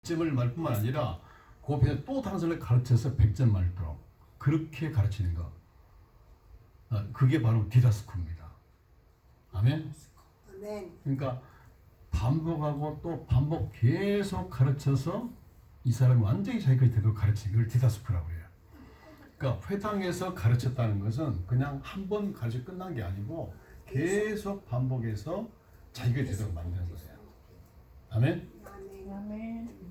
점을 말 뿐만 아니라 그 앞에 또 다른 사람을 가르쳐서 100점 말도록 그렇게 가르치는 거. 그게 바로 디다스코입니다. 아멘? 아멘. 그러니까 반복하고 또 반복 계속 가르쳐서 이 사람이 완전히 자기가 되도록 가르치는 걸 디다스코라고 해요. 그러니까 회당에서 가르쳤다는 것은 그냥 한 번 가르쳐 끝난 게 아니고 계속 반복해서 자기가 되도록 만드는 거예요. 아멘? 아멘. 아멘.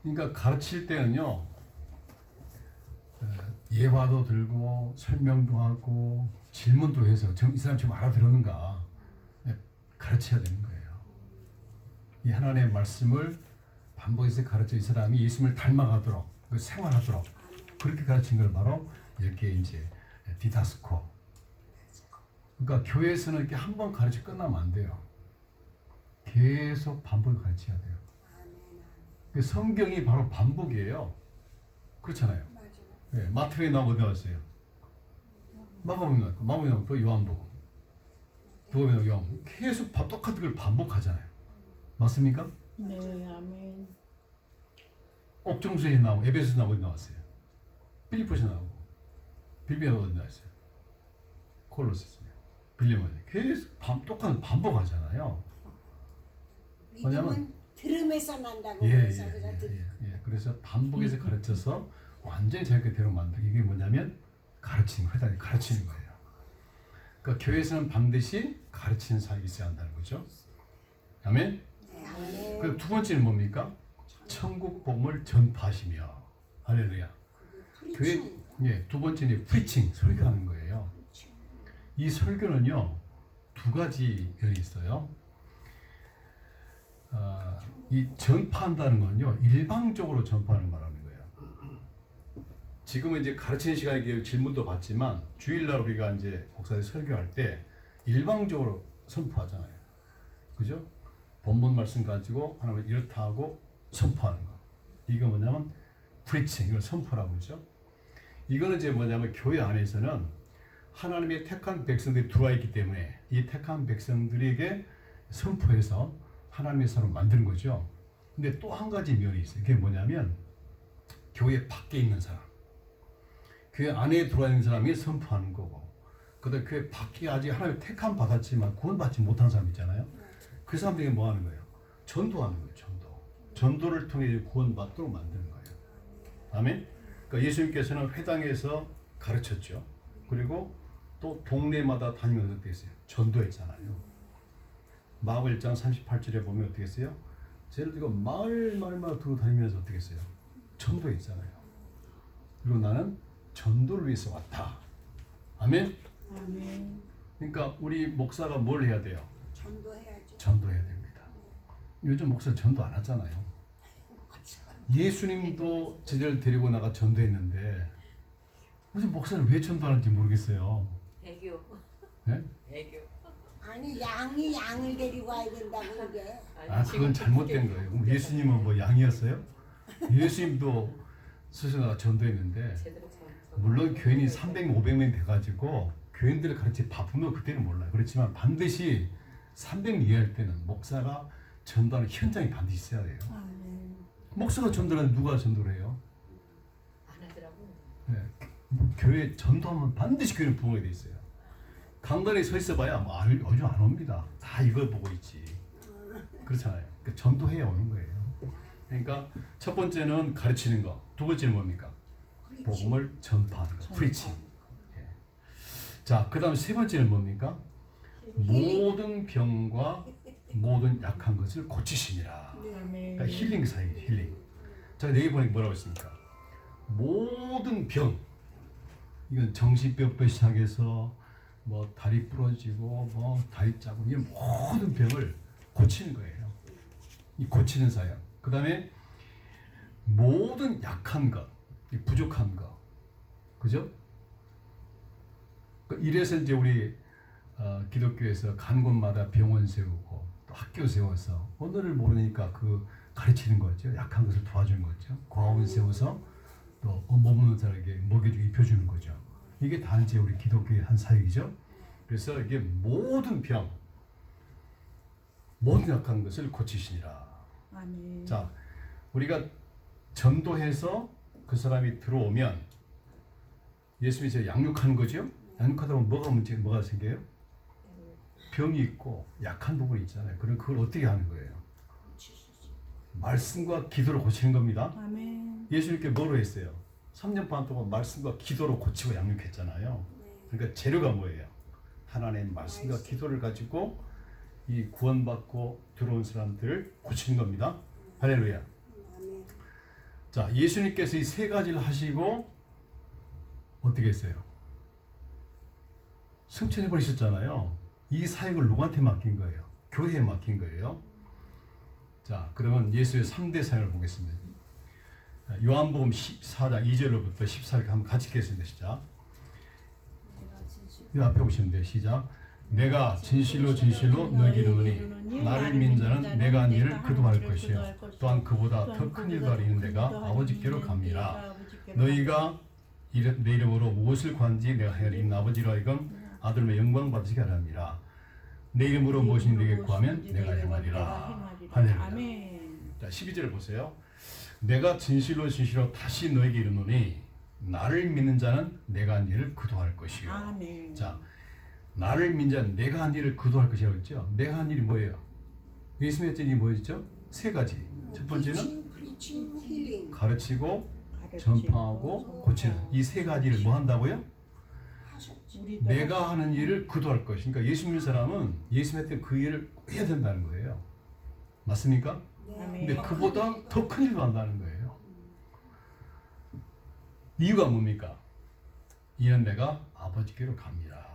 그러니까 가르칠 때는요, 예화도 들고 설명도 하고 질문도 해서 이 사람 지금 알아들었는가 가르쳐야 되는 거예요. 이 하나님의 말씀을 반복해서 가르쳐 이 사람이 예수님을 닮아가도록 생활하도록 그렇게 가르친 걸 바로 이렇게 이제 디다스코. 그러니까 교회에서는 이렇게 한 번 가르쳐 끝나면 안 돼요. 계속 반복을 가르쳐야 돼요. 성경이 바로 반복이에요. 그렇잖아요. 네, 마태복음에 나오고 어디 나왔어요? 마가복음에 나왔고, 마가복음에 나왔고, 요한복음. 누가복음에 요한복음. 계속 똑같은 걸 반복하잖아요. 맞습니까? 네, 아멘. 옥중수에 나오고, 에베소에 나오고 어디 나왔어요? 필리포스에 나오고, 빌리포스에 어디 나왔어요? 콜로세스에, 빌리포스에. 계속 똑같은 반복하잖아요. 믿음은 들음에서 난다고 예. 그래서 반복해서 가르쳐서 완전히 자기가 되도록 만들기. 이게 뭐냐면 가르치는 거예요. 회당이 가르치는 거예요. 그러니까 교회에서는 반드시 가르치는 사역이 있어야 한다는 거죠. 아멘? 네, 아멘. 그리고 두 번째는 뭡니까? 천국 복음을 전파하시며. 할렐루야. 교회, 두 번째는 프리칭, 설교하는 거예요. 이 설교는요, 두 가지 면이 있어요. 이 전파한다는 건요, 일방적으로 전파하는 말하는 거예요. 지금은 이제 가르치는 시간에 질문도 받지만, 주일날 우리가 이제 목사들 설교할 때 일방적으로 선포하잖아요. 그죠? 본문 말씀 가지고 하나님 이렇다 하고 선포하는 거. 이거 뭐냐면 프리칭, 이걸 선포라고 그러죠. 이거는 이제 뭐냐면 교회 안에서는 하나님의 택한 백성들이 들어와 있기 때문에 이 택한 백성들에게 선포해서 하나님의 사람을 만드는 거죠. 근데 또 한 가지 면이 있어요. 그게 뭐냐면 교회 밖에 있는 사람, 교회 안에 들어와 있는 사람이 선포하는 거고, 그다음에 교회 밖에 아직 하나님의 택함 받았지만 구원받지 못한 사람 있잖아요. 그 사람들이 뭐 하는 거예요? 전도하는 거예요. 전도를 통해 구원받도록 만드는 거예요. 아멘? 그러니까 예수님께서는 회당에서 가르쳤죠. 그리고 또 동네마다 다니면서 어떻게 했어요? 전도했잖아요. 마가복음 1장 38절에 보면 어떻게 했어요? 예를 들어 마을마다 두고 다니면서 어떻게 했어요? 전도했잖아요. 그리고 나는 전도를 위해서 왔다. 아멘? 아멘. 그러니까 우리 목사가 뭘 해야 돼요? 전도해야죠. 전도해야 됩니다. 요즘 목사 전도 안 하잖아요. 예수님도 제자를 데리고 나가 전도했는데 요즘 목사는 왜 전도하는지 모르겠어요. 애교. 네? 애교. 아니 양이 양을 데리고 와야 된다고 이게. 그건 잘못된 거예요. 그럼 예수님은 뭐 양이었어요? 예수님도 스스로 전도했는데, 물론 교인이 300, 500명 돼가지고 교인들을 가르치 바쁘면 그때는 몰라요. 그렇지만 반드시 300 이하일 때는 목사가 전도하는 현장이 반드시 있어야 돼요. 아멘. 목사가 전도하는 누가 전도를 해요? 안 하더라고. 네. 교회 전도하면 반드시 교회는 부흥이 돼 있어요. 강단에 서 있어봐야 어디 안 옵니다. 다 이걸 보고 있지. 그렇잖아요. 그러니까 전도해야 오는 거예요. 그러니까 첫 번째는 가르치는 거, 두 번째는 뭡니까? 복음을 전파하는 거, 프리칭. 예. 자, 그다음 세 번째는 뭡니까? 모든 병과 모든 약한 것을 고치시니라. 아멘. 그러니까 힐링 사역이에요. 힐링. 자, 여기 보니까 뭐라고 했습니까? 모든 병. 이건 정신병부터 시작해서 뭐 다리 부러지고 뭐 다리 짜고 이런 모든 병을 고치는 거예요. 이 고치는 사역. 그다음에 모든 약한 것, 부족한 것, 그죠? 이래서 이제 우리 기독교에서 간 곳마다 병원 세우고 또 학교 세워서 언어를 모르니까 그 가르치는 거죠. 약한 것을 도와주는 거죠. 고아원 세워서 또 몸 없는 사람에게 먹여주고 입혀주는 거죠. 이게 다 이제 우리 기독교의 한 사역이죠. 그래서 이게 모든 병, 모든 약한 것을 고치시니라. 아멘. 자, 우리가 전도해서 그 사람이 들어오면 예수님이 저 양육하는 거죠. 양육하다 보면 뭐가 생겨요? 병이 있고 약한 부분이 있잖아요. 그럼 그걸 어떻게 하는 거예요? 말씀과 기도로 고치는 겁니다. 아멘. 예수님께 뭐로 했어요? 3년 반 동안 말씀과 기도로 고치고 양육했잖아요. 그러니까 재료가 뭐예요? 하나님의 말씀과 기도를 가지고 이 구원받고 들어온 사람들을 고치는 겁니다. 할렐루야. 자, 예수님께서 이 세 가지를 하시고 어떻게 했어요? 승천해 버리셨잖아요. 이 사역을 누구한테 맡긴 거예요? 교회에 맡긴 거예요. 자, 그러면 예수의 3대 사역을 보겠습니다. 요한복음 14장 2절로부터 14절 한번 같이 읽겠습니다. 시작. 이 앞에 보시면 돼요. 시작. 내가 진실로 진실로 너희에게 이르노니 나를 믿는 자는 내가 한 일을 그도 할 것이요 또한 그보다 더 큰 일도 하리니 내가 아버지께로 갑니다. 너희가 내 이름으로 무엇을 구한지 내가 하리니 아버지로 하여금 아들의 영광 받으시게 하리라. 내 이름으로 무엇을 내게 구하면 내가 행하리라. 할렐루야. 자, 12절 보세요. 내가 진실로 진실로 다시 너에게 이르노니 나를 믿는 자는 내가 한 일을 그도 할 것이요. 아멘. 자, 나를 믿는 자는 내가 한 일을 그도 할 것이라고 했죠. 내가 한 일이 뭐예요? 예수님의 했던 일이 뭐였죠? 세 가지. 첫 번째는 가르치고 전파하고 고치는 이 세 가지를 뭐 한다고요? 내가 하는 일을 그도 할 것이. 그러니까 예수 믿는 사람은 예수님 했던 그 일을 해야 된다는 거예요. 맞습니까? 근데 그보다 더 큰 일도 한다는 거예요. 이유가 뭡니까? 이는 내가 아버지께로 갑니다.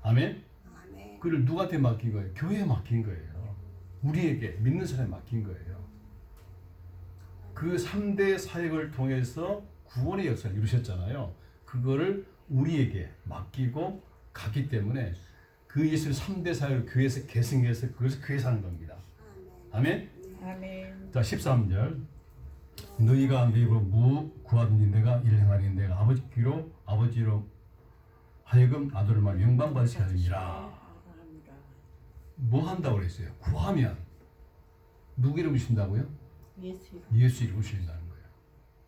아멘? 그를 누구한테 맡긴 거예요? 교회에 맡긴 거예요. 우리에게 믿는 사람에 맡긴 거예요. 그 3대 사역을 통해서 구원의 역사를 이루셨잖아요. 그거를 우리에게 맡기고 갔기 때문에 그 예수 3대 사역을 교회에서 계승해서 그것을 교회에서 하는 겁니다. 아멘? 아멘. 자, 13절. 너희가 내 입으로 무 구하든지 내가 이를 행하니 내가 아버지로 하여금 아들을 말 영광 받으시게 하리라. 뭐 한다고 그랬어요? 구하면 누구 이름 주신다고요? 예수 이름 주신다는 거예요.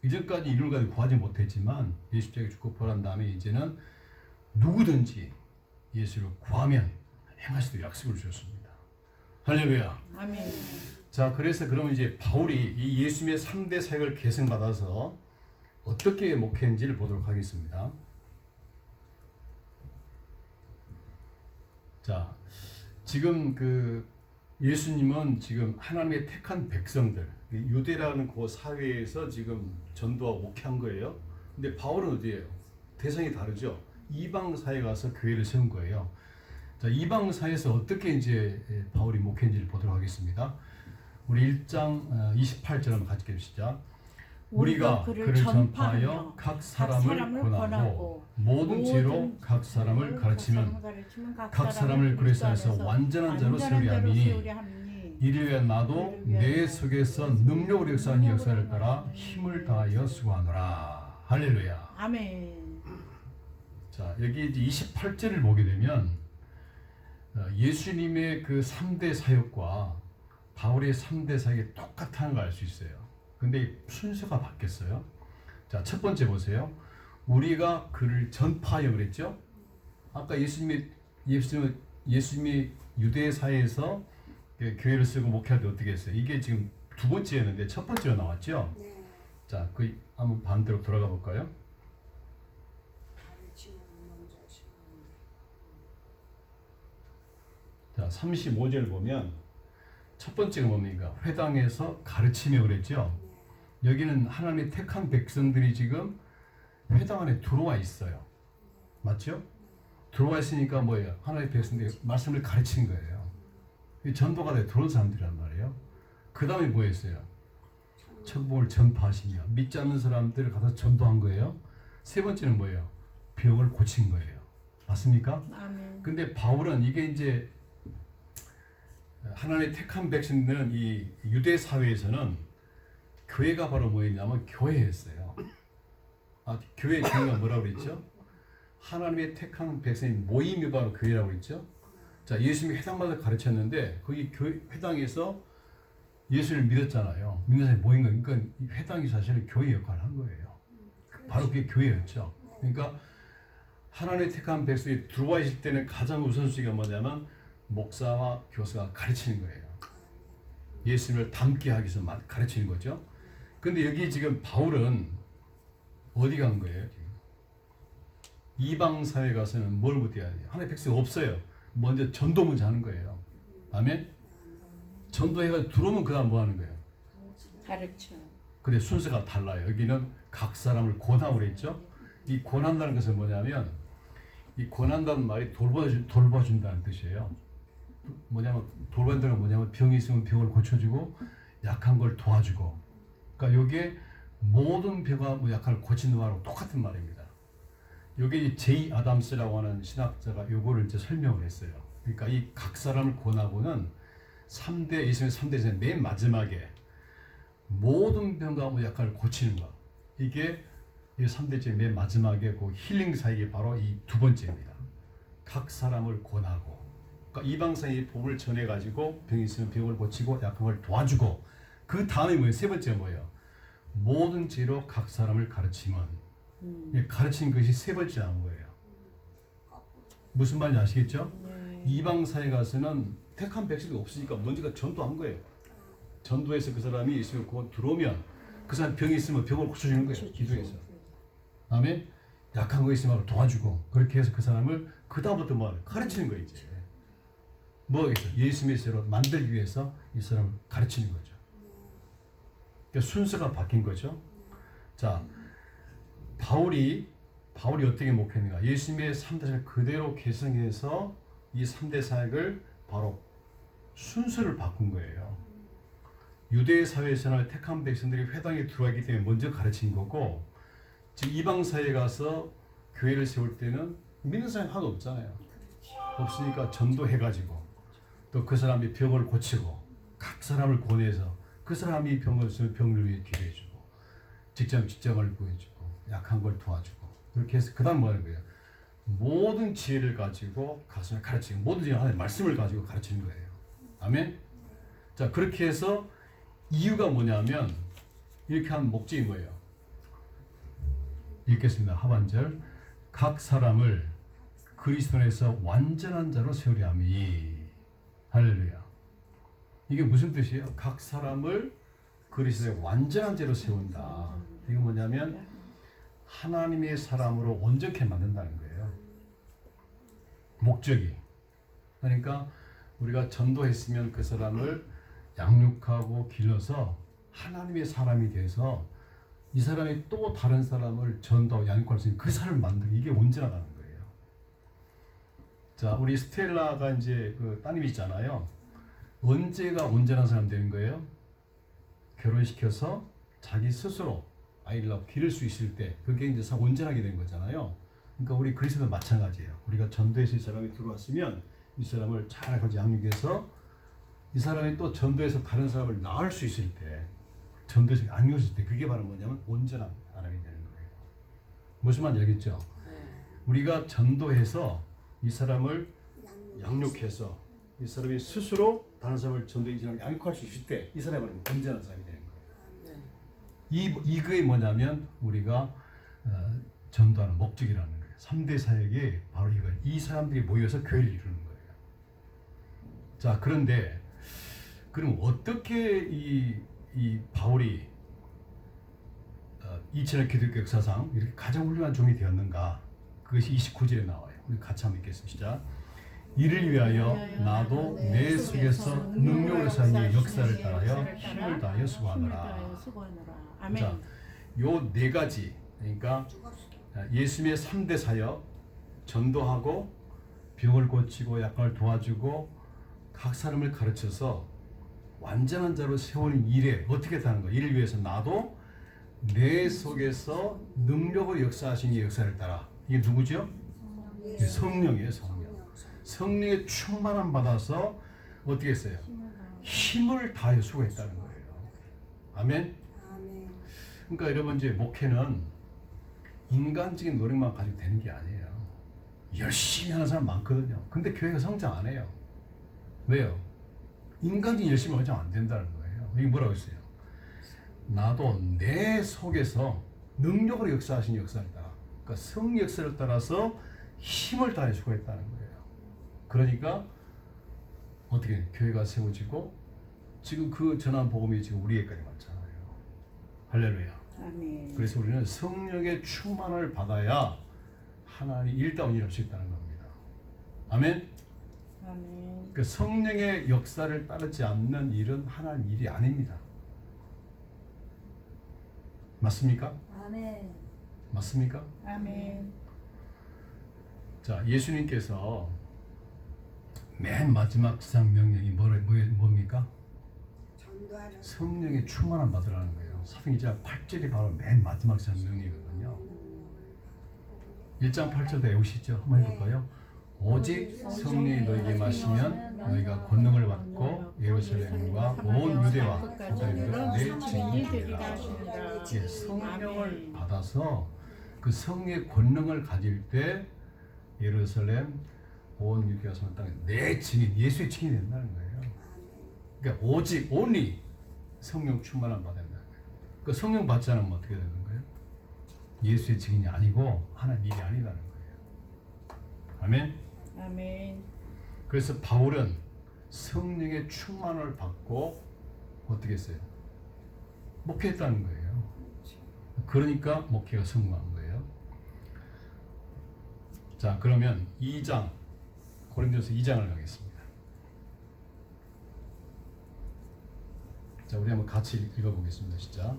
이전까지 이름을 가지고 구하지 못했지만 예수님께 죽고 부활한 다음에 이제는 누구든지 예수를 구하면 행하시도록 약속을 주셨습니다. 할렐루야. 아멘. 자, 그래서 그러면 이제 바울이 이 예수님의 3대 사역을 계승받아서 어떻게 목회했는지를 보도록 하겠습니다. 자, 지금 그 예수님은 지금 하나님의 택한 백성들, 유대라는 그 사회에서 지금 전도하고 목회한 거예요. 근데 바울은 어디예요? 대상이 다르죠. 이방 사회에 가서 교회를 세운 거예요. 자, 이방 사회에서 어떻게 이제 바울이 목회인지를 보도록 하겠습니다. 우리 1장 28절 한번 같이 읽읍시다. 우리가 그를 전파하여 각 사람을 권하고 모든 죄로 각 사람을 가르치면 각 사람을 그리스도 안에서 완전한 자로 세우리 하니 이리에 나도 내 속에서 능력으로 역사하는 역사를 따라 힘을 다하여 수고하노라. 할렐루야. 아멘. 자, 여기 이제 28절을 보게 되면 예수님의 그 3대 사역과 바울의 3대 사역이 똑같다는 걸 알 수 있어요. 근데 순서가 바뀌었어요. 자, 첫 번째 보세요. 우리가 그를 전파하여 그랬죠? 아까 예수님이 유대 사회에서 교회를 쓰고 목회할 때 어떻게 했어요? 이게 지금 두 번째였는데 첫 번째로 나왔죠? 자, 그 한번 반대로 돌아가 볼까요? 자, 35절 보면 첫 번째가 뭡니까? 회당에서 가르치며 그랬죠? 여기는 하나님의 택한 백성들이 지금 회당 안에 들어와 있어요. 맞죠? 들어와 있으니까 뭐예요? 하나님의 백성들이 말씀을 가르친 거예요. 전도가 돼 들어온 사람들이란 말이에요. 그 다음에 뭐 했어요? 천국을 전파하시며 믿지 않는 사람들을 가서 전도한 거예요. 세 번째는 뭐예요? 병을 고친 거예요. 맞습니까? 아멘. 근데 바울은 이게 이제 하나님의 택한 백성들은 이 유대 사회에서는 교회가 바로 뭐였냐면 교회였어요. 교회 교회가 뭐라고 그랬죠? 하나님의 택한 백성의 모임이 바로 교회라고 그랬죠. 자, 예수님이 회당마다 가르쳤는데 거기 교회 회당에서 예수를 믿었잖아요. 믿는 사람이 모인 거예요. 그러니까 이 회당이 사실은 교회 역할을 한 거예요. 바로 그게 교회였죠. 그러니까 하나님의 택한 백성이 들어와 있을 때는 가장 우선순위가 뭐냐면 목사와 교사가 가르치는 거예요. 예수님을 닮게 하기 위해서 가르치는 거죠. 근데 여기 지금 바울은 어디 간 거예요? 지금? 이방 사회 가서는 뭘 못해야 돼요? 하나님의 백성이 없어요. 먼저 전도 먼저 하는 거예요. 아멘? 전도해가지고 들어오면 그 다음 뭐 하는 거예요? 가르쳐. 근데 순서가 달라요. 여기는 각 사람을 권하고 그랬죠. 이 권한다는 것은 뭐냐면 이 권한다는 말이 돌봐준다는 뜻이에요. 뭐냐면 돌봐준다는 건 뭐냐면 병이 있으면 병을 고쳐주고 약한 걸 도와주고. 그러니까 여기에 모든 병과 뭐 약한 걸 고치는 말하고 똑같은 말입니다. 여기 제이 아담스라고 하는 신학자가 요거를 이제 설명을 했어요. 그러니까 이 각 사람을 권하고는 3대 예수님의 3대에서 맨 마지막에 모든 병과 뭐 약간을 고치는 것. 이게 이 3대째 맨 마지막에 그 힐링 사역이 바로 이 두 번째입니다. 각 사람을 권하고. 그러니까 이방사의 복음을 전해 가지고 병이 있으면 병을 고치고 약한 걸 도와주고. 그 다음에 뭐예요? 세 번째 뭐예요? 모든 죄로 각 사람을 가르치면. 가르치는 것이 세 번째 한 거예요. 무슨 말인지 아시겠죠? 이방사에 가서는 택한 백성이 없으니까 먼저가 전도한 거예요. 전도해서 그 사람이 예수님 곧 들어오면 그 사람 병이 있으면 병을 고쳐주는 거예요. 기도해서. 아멘. 약한 거 있으면 도와주고 그렇게 해서 그 사람을 그 다음부터 뭐 가르치는 거예요. 이제 뭐겠어? 예수님의 세로 만들기 위해서 이 사람을 가르치는 거죠. 그러니까 순서가 바뀐 거죠. 자, 바울이 어떻게 목회했는가? 예수님의 3대 사역을 그대로 계승해서 이 3대 사역을 바로 순서를 바꾼 거예요. 유대 사회에서는 택한 백성들이 회당에 들어왔기 때문에 먼저 가르친 거고, 지금 이방 사회에 가서 교회를 세울 때는 믿는 사람이 하나도 없잖아요. 없으니까 전도해가지고 또 그 사람이 병을 고치고 각 사람을 권해서 그 사람이 병을 있으면 병을 위해 기도해주고 직장을 구해주고 약한 걸 도와주고 그렇게 해서 그 다음 뭐 하는 거예요? 모든 지혜를 가지고 가슴을 가르치고 모든 지혜 하나님의 말씀을 가지고 가르치는 거예요. 아멘. 자, 그렇게 해서 이유가 뭐냐면 이렇게 한 목적이 뭐예요? 읽겠습니다. 하반절. 각 사람을 그리스도 안에서 완전한 자로 세우려 함이. 할렐루야. 이게 무슨 뜻이에요? 각 사람을 그리스도의 완전한 자로 세운다. 이게 뭐냐면 하나님의 사람으로 온전케 만든다는 거예요. 목적이. 그러니까 우리가 전도했으면 그 사람을 양육하고 길러서 하나님의 사람이 돼서 이 사람이 또 다른 사람을 전도하고 양육할 수 있는 그 사람을 만들기, 이게 온전하다는 거예요. 자, 우리 스텔라가 이제 그 따님이 있잖아요. 언제가 온전한 사람 되는 거예요? 결혼시켜서 자기 스스로 아이를 낳고 기를 수 있을 때 그게 이제 온전하게 된 거잖아요. 그러니까 우리 그리스도도 마찬가지예요. 우리가 전도해서 이 사람이 들어왔으면 이 사람을 잘 양육해서 이 사람이 또 전도해서 다른 사람을 낳을 수 있을 때, 전도해서 양육했을 때 그게 바로 뭐냐면 온전한 사람이 되는 거예요. 무슨 말인지 알겠죠? 우리가 전도해서 이 사람을 양육해서 이 사람이 스스로 다른 사람을 전도해서 양육할 수 있을 때 이 사람이 온전한 사람이 되는 거예요. 이거이 뭐냐면 우리가 전도하는 목적이라는 거예요. 3대 사역이 바로 이거예요. 이 사람들이 모여서 교회를 이루는 거예요. 자, 그런데 그럼 어떻게 이 바울이 2000년 기독교 역사상 이렇게 가장 훌륭한 종이 되었는가? 그것이 29절에 나와요. 우리 같이 한번 읽겠습니다. 시작. 이를 위하여 나도 내 속에서 능력을 사용해 역사를 따라여 힘을 다하여 수고하노라. 아멘. 자, 요 네 가지, 그러니까 예수님의 3대 사역, 전도하고 병을 고치고 약간을 도와주고 각 사람을 가르쳐서 완전한 자로 세우는 일에 어떻게 하는 거야? 이를 위해서 나도 내 속에서 능력으로 역사하신 이 역사를 따라. 이게 누구죠? 성령이에요. 성령의 충만함 받아서 어떻게 했어요? 힘을 다해 수고했다는 거예요. 아멘. 그러니까 여러분, 이제 목회는 인간적인 노력만 가지고 되는 게 아니에요. 열심히 하는 사람 많거든요. 근데 교회가 성장 안 해요. 왜요? 인간적인 열심히 성장 안 된다는 거예요. 이게 뭐라고 했어요? 나도 내 속에서 능력으로 역사하신 역사를 따라, 그러니까 성 역사를 따라서 힘을 다해 수고했다는 거예요. 그러니까 어떻게 교회가 세워지고 지금 그 전한 복음이 지금 우리에게까지 왔잖아요. 할렐루야. 아멘. 그래서 우리는 성령의 충만을 받아야 하나님 일다운 일을 할 수 있다는 겁니다. 아멘. 아멘. 그 성령의 역사를 따르지 않는 일은 하나님 일이 아닙니다. 맞습니까? 아멘. 맞습니까? 아멘. 자, 예수님께서 맨 마지막 지상 명령이 뭡니까? 전도하라. 성령의 충만함 받으라는 거예요. 사도행전 8절이 바로 맨 마지막 지상 명령이거든요. 1장 8절 외우시죠? 한번 해볼까요? 오직 성령이 너에게 마시면 너희가 권능을 받고 예루살렘과 온 유대와 사마리아와 내 증인이 되리라. 예, 성령을 받아서 그 성령의 권능을 가질 때 예루살렘 온 유대와 사마리아 땅에 내 증인, 예수의 증인이 된다는 거예요. 그러니까 오직 only 성령 충만함 받는다는 거예요. 그 성령 받지 않으면 어떻게 되는 거예요? 예수의 증인이 아니고 하나님 일이 아니라는 거예요. 아멘. 아멘. 그래서 바울은 성령의 충만을 받고 어떻게 했어요? 목회했다는 거예요. 그러니까 목회가 성공한 거예요. 자, 그러면 2장 고린도서 2장을 가겠습니다. 자, 우리 한번 같이 읽어보겠습니다. 시작.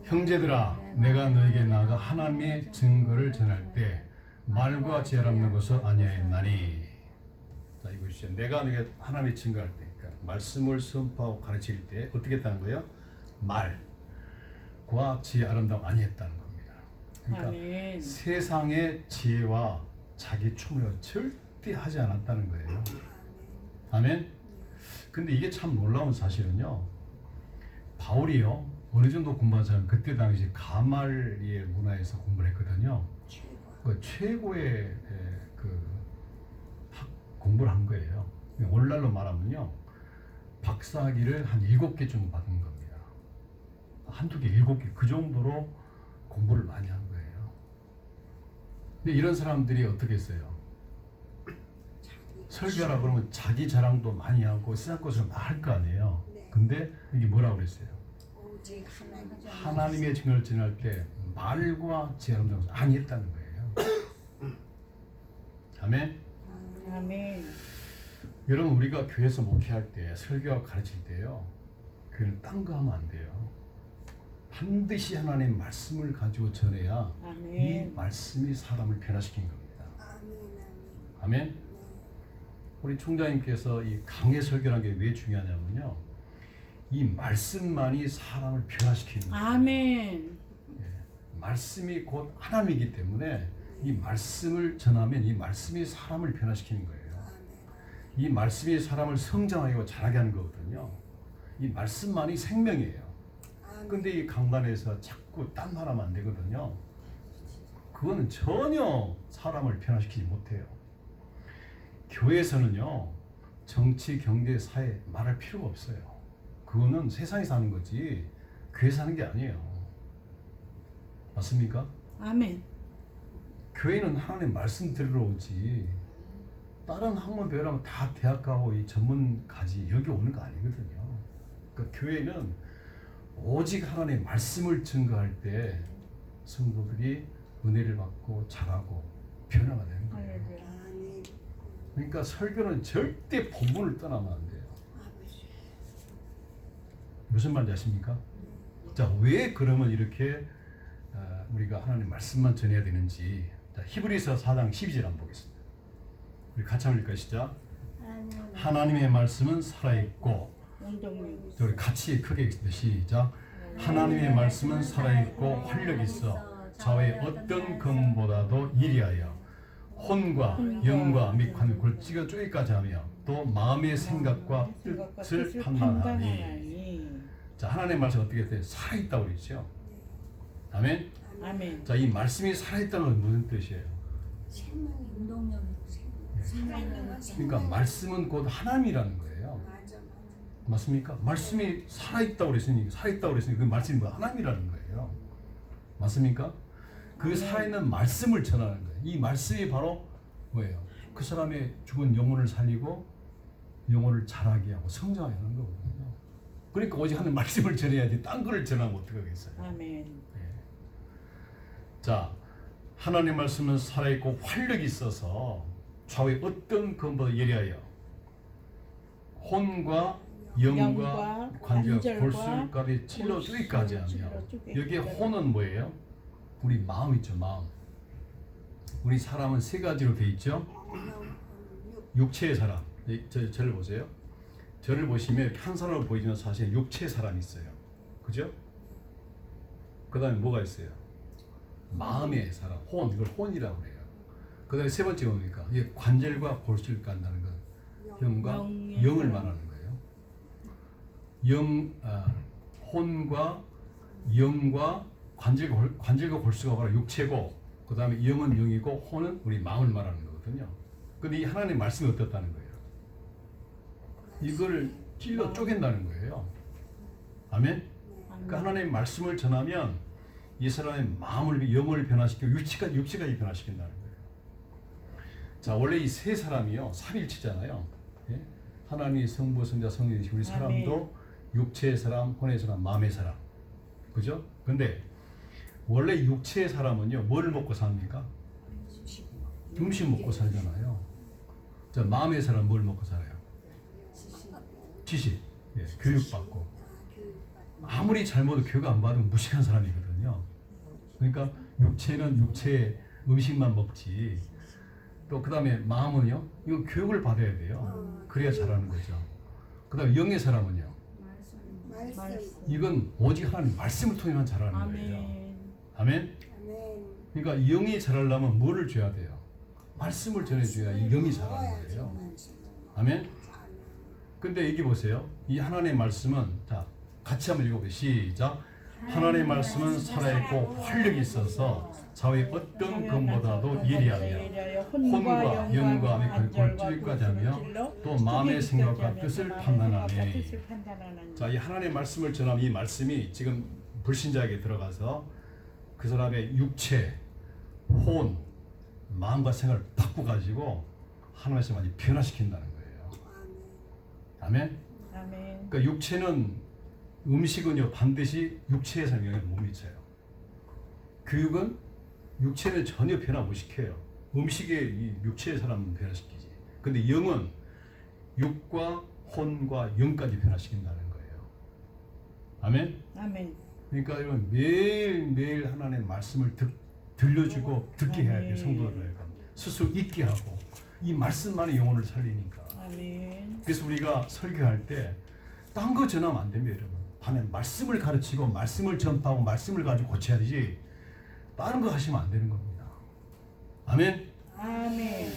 형제들아, 내가 너에게 나아가 하나님의 증거를 전할 때 말과 지혜를 없는 것을 아니하였나니. 자, 이것이죠. 내가 너에게 하나님의 증거할 때, 그러니까 말씀을 선포하고 가르칠 때 어떻게 했다는 거예요? 말과 지혜 아름다움 아니했다는 겁니다. 그러니까 아멘. 세상의 지혜와 자기 춤을 절대 하지 않았다는 거예요. 아멘. 근데 이게 참 놀라운 사실은요. 바울이요. 어느 정도 공부한 사람 그때 당시 가말리엘 문화에서 공부를 했거든요. 그 최고의 공부를 한 거예요. 오늘날로 말하면요. 박사학위를 한 7개 정도 받은 겁니다. 한두 개, 7개 그 정도로 공부를 많이 한 거예요. 근데 이런 사람들이 어떻게 했어요? 설교하라 그러면 자기 자랑도 많이 하고 세상 것을 할 거 아니에요. 근데 이게 뭐라고 그랬어요? 오직 하나님의 증거를 전할 때 말과 지혜로운 것을 아니했다는 거예요. 아멘. 아멘. 여러분, 우리가 교회에서 목회할 때 설교하고 가르칠 때요, 교회는 딴 거 하면 안 돼요. 반드시 하나님의 말씀을 가지고 전해야 이 아멘. 말씀이 사람을 변화시킨 겁니다. 아멘. 아멘. 우리 총장님께서 이 강해 설교라는 게 왜 중요하냐면요, 이 말씀만이 사람을 변화시키는 거예요. 아멘. 말씀이 곧 하나님이기 때문에 이 말씀을 전하면 이 말씀이 사람을 변화시키는 거예요. 이 말씀이 사람을 성장하고 자라게 하는 거거든요. 이 말씀만이 생명이에요. 근데 이 강단에서 자꾸 딴 말 하면 안 되거든요. 그거는 전혀 사람을 변화시키지 못해요. 교회에서는요, 정치, 경제, 사회 말할 필요가 없어요. 그거는 세상에 사는 거지 교회 사는 게 아니에요. 맞습니까? 아멘. 교회는 하나님 말씀 들으러 오지 다른 학문 배우려면 다 대학 가고 이 전문 가지 여기 오는 거 아니거든요. 그러니까 교회는 오직 하나님의 말씀을 증거할 때 성도들이 은혜를 받고 자라고 변화가 되는 거예요. 할렐루야. 그러니까 설교는 절대 본문을 떠나면 안 돼요. 무슨 말인지 아십니까? 자, 왜 그러면 이렇게 우리가 하나님 말씀만 전해야 되는지, 자, 히브리서 4장 12절 한번 보겠습니다. 우리 같이 한번 읽을까요? 시작. 하나님의 말씀은 살아있고, 운동님. 우리 같이 크게 읽습니다. 시작. 하나님의 말씀은 살아있고 활력 있어 좌우의 어떤 검보다도 예리하여 혼과 영과 밑관을 골찌가 쪼기까지 하며 또 마음의 생각과 뜻을 판단하니. 자, 하나님의 말씀 어떻게 돼요? 살아있다고 그러죠. 아멘. 아멘. 자, 이 말씀이 살아있다는 건 무슨 뜻이에요? 생명이 운동력이고 생명이 그러니까 말씀은 곧 하나님이라는 거예요. 맞아. 맞습니까? 말씀이 살아있다고 그랬으니 그 말씀이 뭐 하나님이라는 거예요. 맞습니까? 그 살아있는 말씀을 전하는 거예요. 이 말씀이 바로 뭐예요? 그 사람의 죽은 영혼을 살리고 영혼을 자라게 하고 성장하게 하는 거거든요. 그러니까 오직 하는 말씀을 전해야지 딴 거를 전하면 어떡하겠어요. 아멘. 자, 하나님 말씀은 살아있고 활력이 있어서 좌우의 어떤 것보다 예리하여 혼과 영과 관절과 골수까지 찔러 쪼기까지 하며, 여기에 혼은 뭐예요? 우리 마음 있죠, 마음. 우리 사람은 세 가지로 돼 있죠. 육체의 사람. 저를 보세요. 저를 보시면 이렇게 한 사람으로 보이지만 사실 육체의 사람이 있어요. 그죠? 그 다음에 뭐가 있어요? 마음의 사람, 혼. 이걸 혼이라고 해요. 그 다음에 세 번째 뭡니까? 이게 관절과 골수를 깐다는 건 영과 영을 말하는 거예요. 혼과 영과 관절과 골수가 바로 육체고, 그 다음에 영은 영이고 혼은 우리 마음을 말하는 거거든요. 근데 이 하나님의 말씀이 어떻다는 거예요? 이걸 찔러 쪼갠다는 거예요. 아멘? 그러니까 하나님의 말씀을 전하면 이 사람의 마음을, 영을 변화시키고 육체까지 변화시킨다는 거예요. 자, 원래 이 세 사람이요, 삼일체잖아요. 예? 하나님, 성부, 성자, 성령이시 우리 사람도 육체의 사람, 혼의 사람, 마음의 사람. 그죠? 근데 원래 육체의 사람은요, 뭘 먹고 삽니까? 음식 먹고 살잖아요. 자, 마음의 사람 뭘 먹고 살아요? 지식. 예, 교육받고. 아무리 잘못도 교육 안 받으면 무식한 사람이거든요. 그러니까 육체는 육체의 음식만 먹지. 또 그 다음에 마음은요, 이거 교육을 받아야 돼요. 그래야 잘하는 거죠. 그 다음에 영의 사람은요, 이건 오직 하나님 말씀을 통해만 잘하는 거예요. 아멘? 그러니까 영이 잘하려면 뭐를 줘야 돼요? 말씀을 전해줘야 이 영이 잘하는 거예요. 아멘? 근데 여기 보세요. 이 하나님의 말씀은, 자, 같이 한번 읽어보세요. 시작. 하나님의 말씀은 살아있고 활력이 있어서 좌우의 어떤 것보다도 예리하며 혼과 영과 골질까지 하며 또 마음의 생각과 뜻을 판단하네. 자, 이 하나님의 말씀을 전하면 이 말씀이 지금 불신자에게 들어가서 그 사람의 육체, 혼, 마음과 생각을 바꿔가지고 하나님의 말씀을 변화시킨다는 거예요. 아멘? 아멘. 그러니까 육체는, 음식은요 반드시 육체의 영향을 못 미쳐요. 교육은 육체는 전혀 변화 못 시켜요. 음식에 이 육체의 사람은 변화시키지. 근데 영은 육과 혼과 영까지 변화시킨다는 거예요. 아멘? 아멘. 그러니까 여러분 매일매일 하나님의 말씀을 들려주고 듣게 해야 돼요. 성도들 스스로 잊게 하고, 이 말씀만이 영혼을 살리니까. 아멘. 그래서 우리가 설교할 때 딴 거 전하면 안 됩니다, 여러분. 반면 말씀을 가르치고 말씀을 전파하고 말씀을 가지고 고쳐야 되지, 다른 거 하시면 안 되는 겁니다. 아멘. 아멘.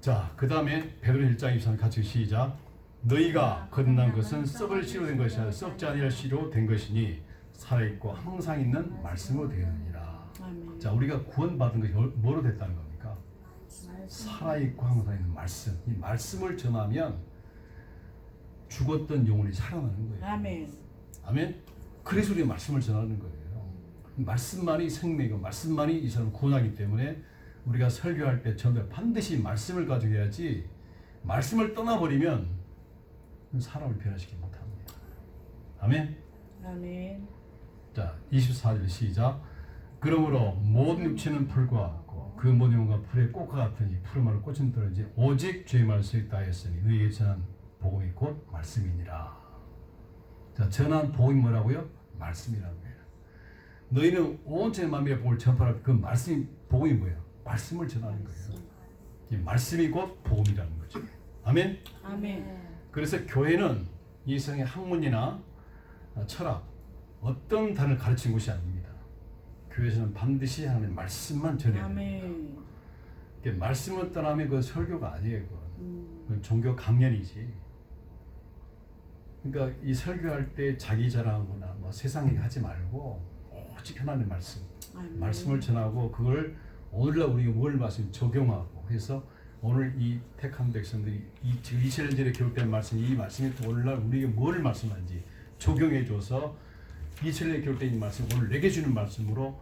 자, 그 다음에 베드로 1장 23절 같이 시작. 너희가 거듭난 것은 썩을 씨로 된 것이 아니라 썩지 아니할 씨로 된 것이니 살아있고 항상 있는 말씀으로 되느니라. 아멘. 자, 우리가 구원받은 것이 뭐로 됐다는 겁니까? 살아있고 항상 있는 말씀. 이 말씀을 전하면 죽었던 영혼이 살아나는 거예요. 아멘. 아멘. 그래서 우리가 말씀을 전하는 거예요. 말씀만이 생명이고 말씀만이 이 사람을 구원하기 때문에 우리가 설교할 때 전부 반드시 말씀을 가지고 해야지, 말씀을 떠나버리면 사람을 변화시키지 못합니다. 아멘. 아멘. 자, 24절 시작. 그러므로 모든 육체는 풀과 같고 그 모든 영혼과 풀의 꽃과 같으니 푸른 말로 꽃은 떨어지지 오직 주의 말씀이 따했으니 너희에게 전한 복음이 곧 말씀이니라. 자, 전한 복음이 뭐라고요? 말씀이라는 거예요. 너희는 온 세상 만민의 복음을 전파할 그 말씀이, 복음이 뭐예요? 말씀을 전하는 거예요. 이 말씀이 곧 복음이라는 거죠. 아멘. 아멘. 그래서 교회는 이 세상의 학문이나 철학, 어떤 단을 가르치는 것이 아닙니다. 교회에서는 반드시 하나님의 말씀만 전해야 됩니다. 아멘. 말씀을 떠나면 그 설교가 아니에요. 그건 종교 강연이지. 그러니까 이 설교할 때 자기 자랑하거나 뭐 세상 얘기 하지 말고 오직 하나님의 말씀, 아멘. 말씀을 전하고 그걸 오늘날 우리가 뭘 말씀 적용하고 해서 오늘 이 택한 백성들이 지금 2000년 전에 기록된 말씀, 이 말씀이 또 오늘날 우리에게 뭐를 말씀하는지 적용해줘서 2000년에 기록된 이 말씀 오늘 내게 주는 말씀으로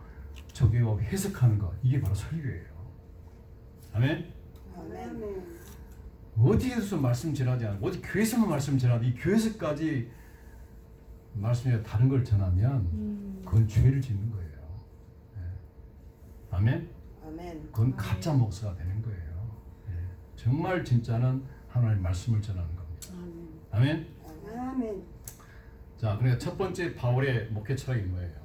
적용하고 해석하는 것, 이게 바로 설교예요. 아멘. 아멘. 어디에서 말씀 전하지 않고 어디 교회에서만 말씀 전하고 이 교회에서까지 말씀이 다른 걸 전하면 그건 죄를 짓는 거예요. 예. 아멘. 아멘. 그건 가짜 목사가 되는 거예요. 예. 정말 진짜는 하나님의 말씀을 전하는 겁니다. 아멘. 아멘. 자, 그러니까 첫 번째 바울의 목회 철학이 뭐예요?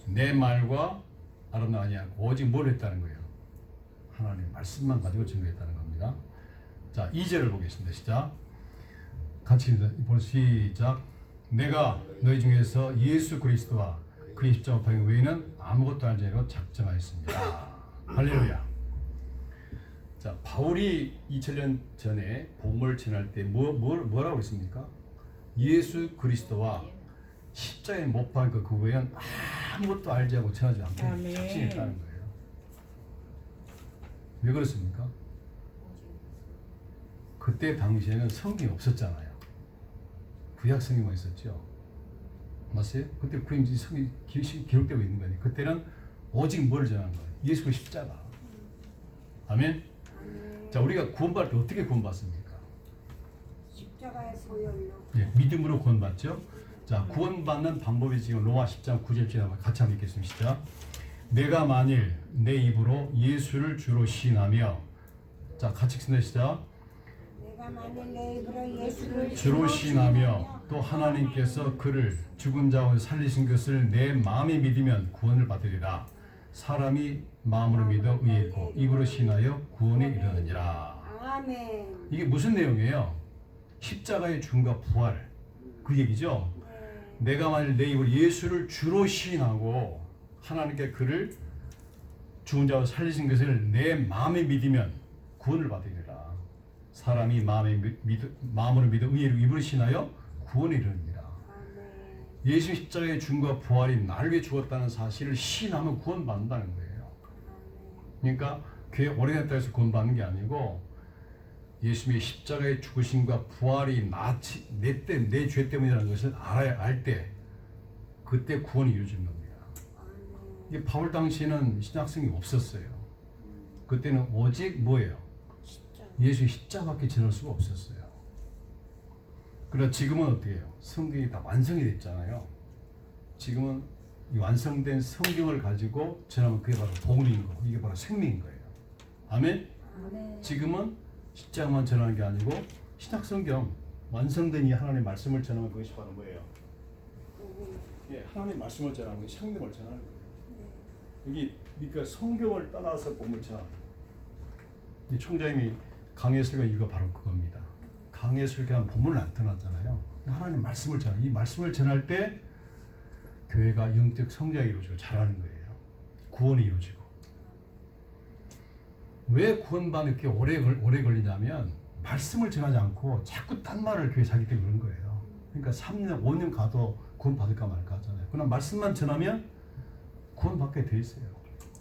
내 말과 아름다워 아니하고 오직 뭘 했다는 거예요? 하나님의 말씀만 가지고 증거했다는 겁니다. 자, 2절을 보겠습니다. 시작. 같이 시작. 내가 너희 중에서 예수 그리스도와 그의 십자가 파행 외에는 아무것도 알지 않고 작정하였습니다. 할렐루야. 자, 바울이 2000년 전에 복음을 전할 때 뭐라고 했습니까? 예수 그리스도와 십자가에 못 박은 그 외에는 아무것도 알지 않고 전하지 않고 아멘. 작정했다는 거예요. 왜 그렇습니까? 그때 당시에는 성경이 없었잖아요. 구약 성경만 있었죠. 맞아요? 그때 그 성경이 기록되고 있는 거예요. 그때는 오직 뭘 전하는 거예요? 예수의 십자가. 아멘. 자, 우리가 구원받을 때 어떻게 구원받습니까? 십자가의 소열로. 예, 믿음으로 구원받죠. 자, 구원받는 방법이 지금 로마 10장 9절째 같이 한번 읽겠습니다. 시작. 내가 만일 내 입으로 예수를 주로 시인하며, 자, 같이 읽습니다. 시작. 내가 만일 내 입으로 예수를 주로 시인하며 또 하나님께서 그를 죽은 자 가운데 살리신 것을 내 마음에 믿으면 구원을 받으리라. 사람이 마음으로 믿어 의에 있고 입으로 시인하여 구원에 이르느니라. 아멘. 이게 무슨 내용이에요? 십자가의 죽음과 부활, 그 얘기죠. 내가 만일 내 입으로 예수를 주로 시인하고 하나님께 그를 죽은 자와 살리신 것을 내 마음에 믿으면 구원을 받으리라. 사람이 마음으로 믿어 의로 입으로 시인하여 구원에 이르느니라. 아멘. 예수 십자가의 죽음과 부활이 나를 위해 죽었다는 사실을 시인하면 구원받는다는 거예요. 그러니까 교회 오래됐다 해서 구원받는 게 아니고 예수님의 십자가의 죽으심과 부활이 내 죄 때문이라는 것을 알 때 그때 구원이 이루어진 겁니다. 이게 바울 당시에는 신약성이 없었어요. 그때는 오직 뭐예요? 예수의 십자가밖에 전할 수가 없었어요. 그러나 지금은 어떻게 해요? 성경이 다 완성이 됐잖아요. 지금은 이 완성된 성경을 가지고 전하면 그게 바로 복음인 거고 이게 바로 생명인 거예요. 아멘? 아멘. 지금은 십자가만 전하는 게 아니고 신약성경 완성된 이 하나님의 말씀을 전하면 그것이 바로 뭐예요? 예, 하나님의 말씀을 전하는 것이 생명을 전하는 거예요. 여기 그러니까 성경을 떠나서 복음을 전하는 거예요. 이 총장님이 강해 설교한 이유가 바로 그겁니다. 강해 설교한 복음을 안 떠났잖아요. 하나님 말씀을 전하. 이 말씀을 전할 때 교회가 영적 성장이 이루어지고 잘하는 거예요. 구원이 이루어지고. 왜 구원받는 게 오래 걸리냐면 말씀을 전하지 않고 자꾸 딴 말을 교회 자기 때문에 그런 거예요. 그러니까 3년, 5년 가도 구원 받을까 말까 하잖아요. 그러나 말씀만 전하면 구원 받게 돼 있어요.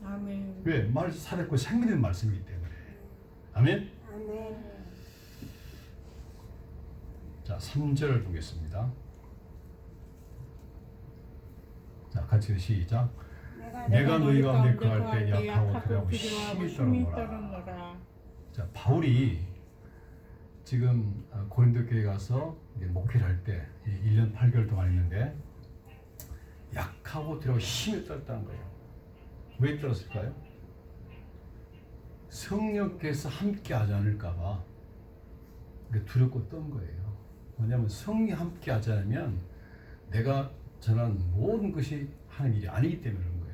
아멘. 왜? 말 살았고 생명의 말씀이기 때문에. 아멘. 아멘. 자, 3절 보겠습니다. 자, 같이 시작. 내가 너희 가운데 거할 때 약하고 두려워 힘이 떨어노라. 자, 바울이 지금 고린도 교회 가서 목회를 할 때 1년 8개월 동안 했는데 약하고 두려워 힘이 떨었다는 거예요. 왜 떨었을까요? 성령께서 함께 하지 않을까 봐 두렵고 떤 거예요. 뭐냐면 성령이 함께 하지 않으면 내가 전한 모든 것이 하나님 일이 아니기 때문에 그런 거예요.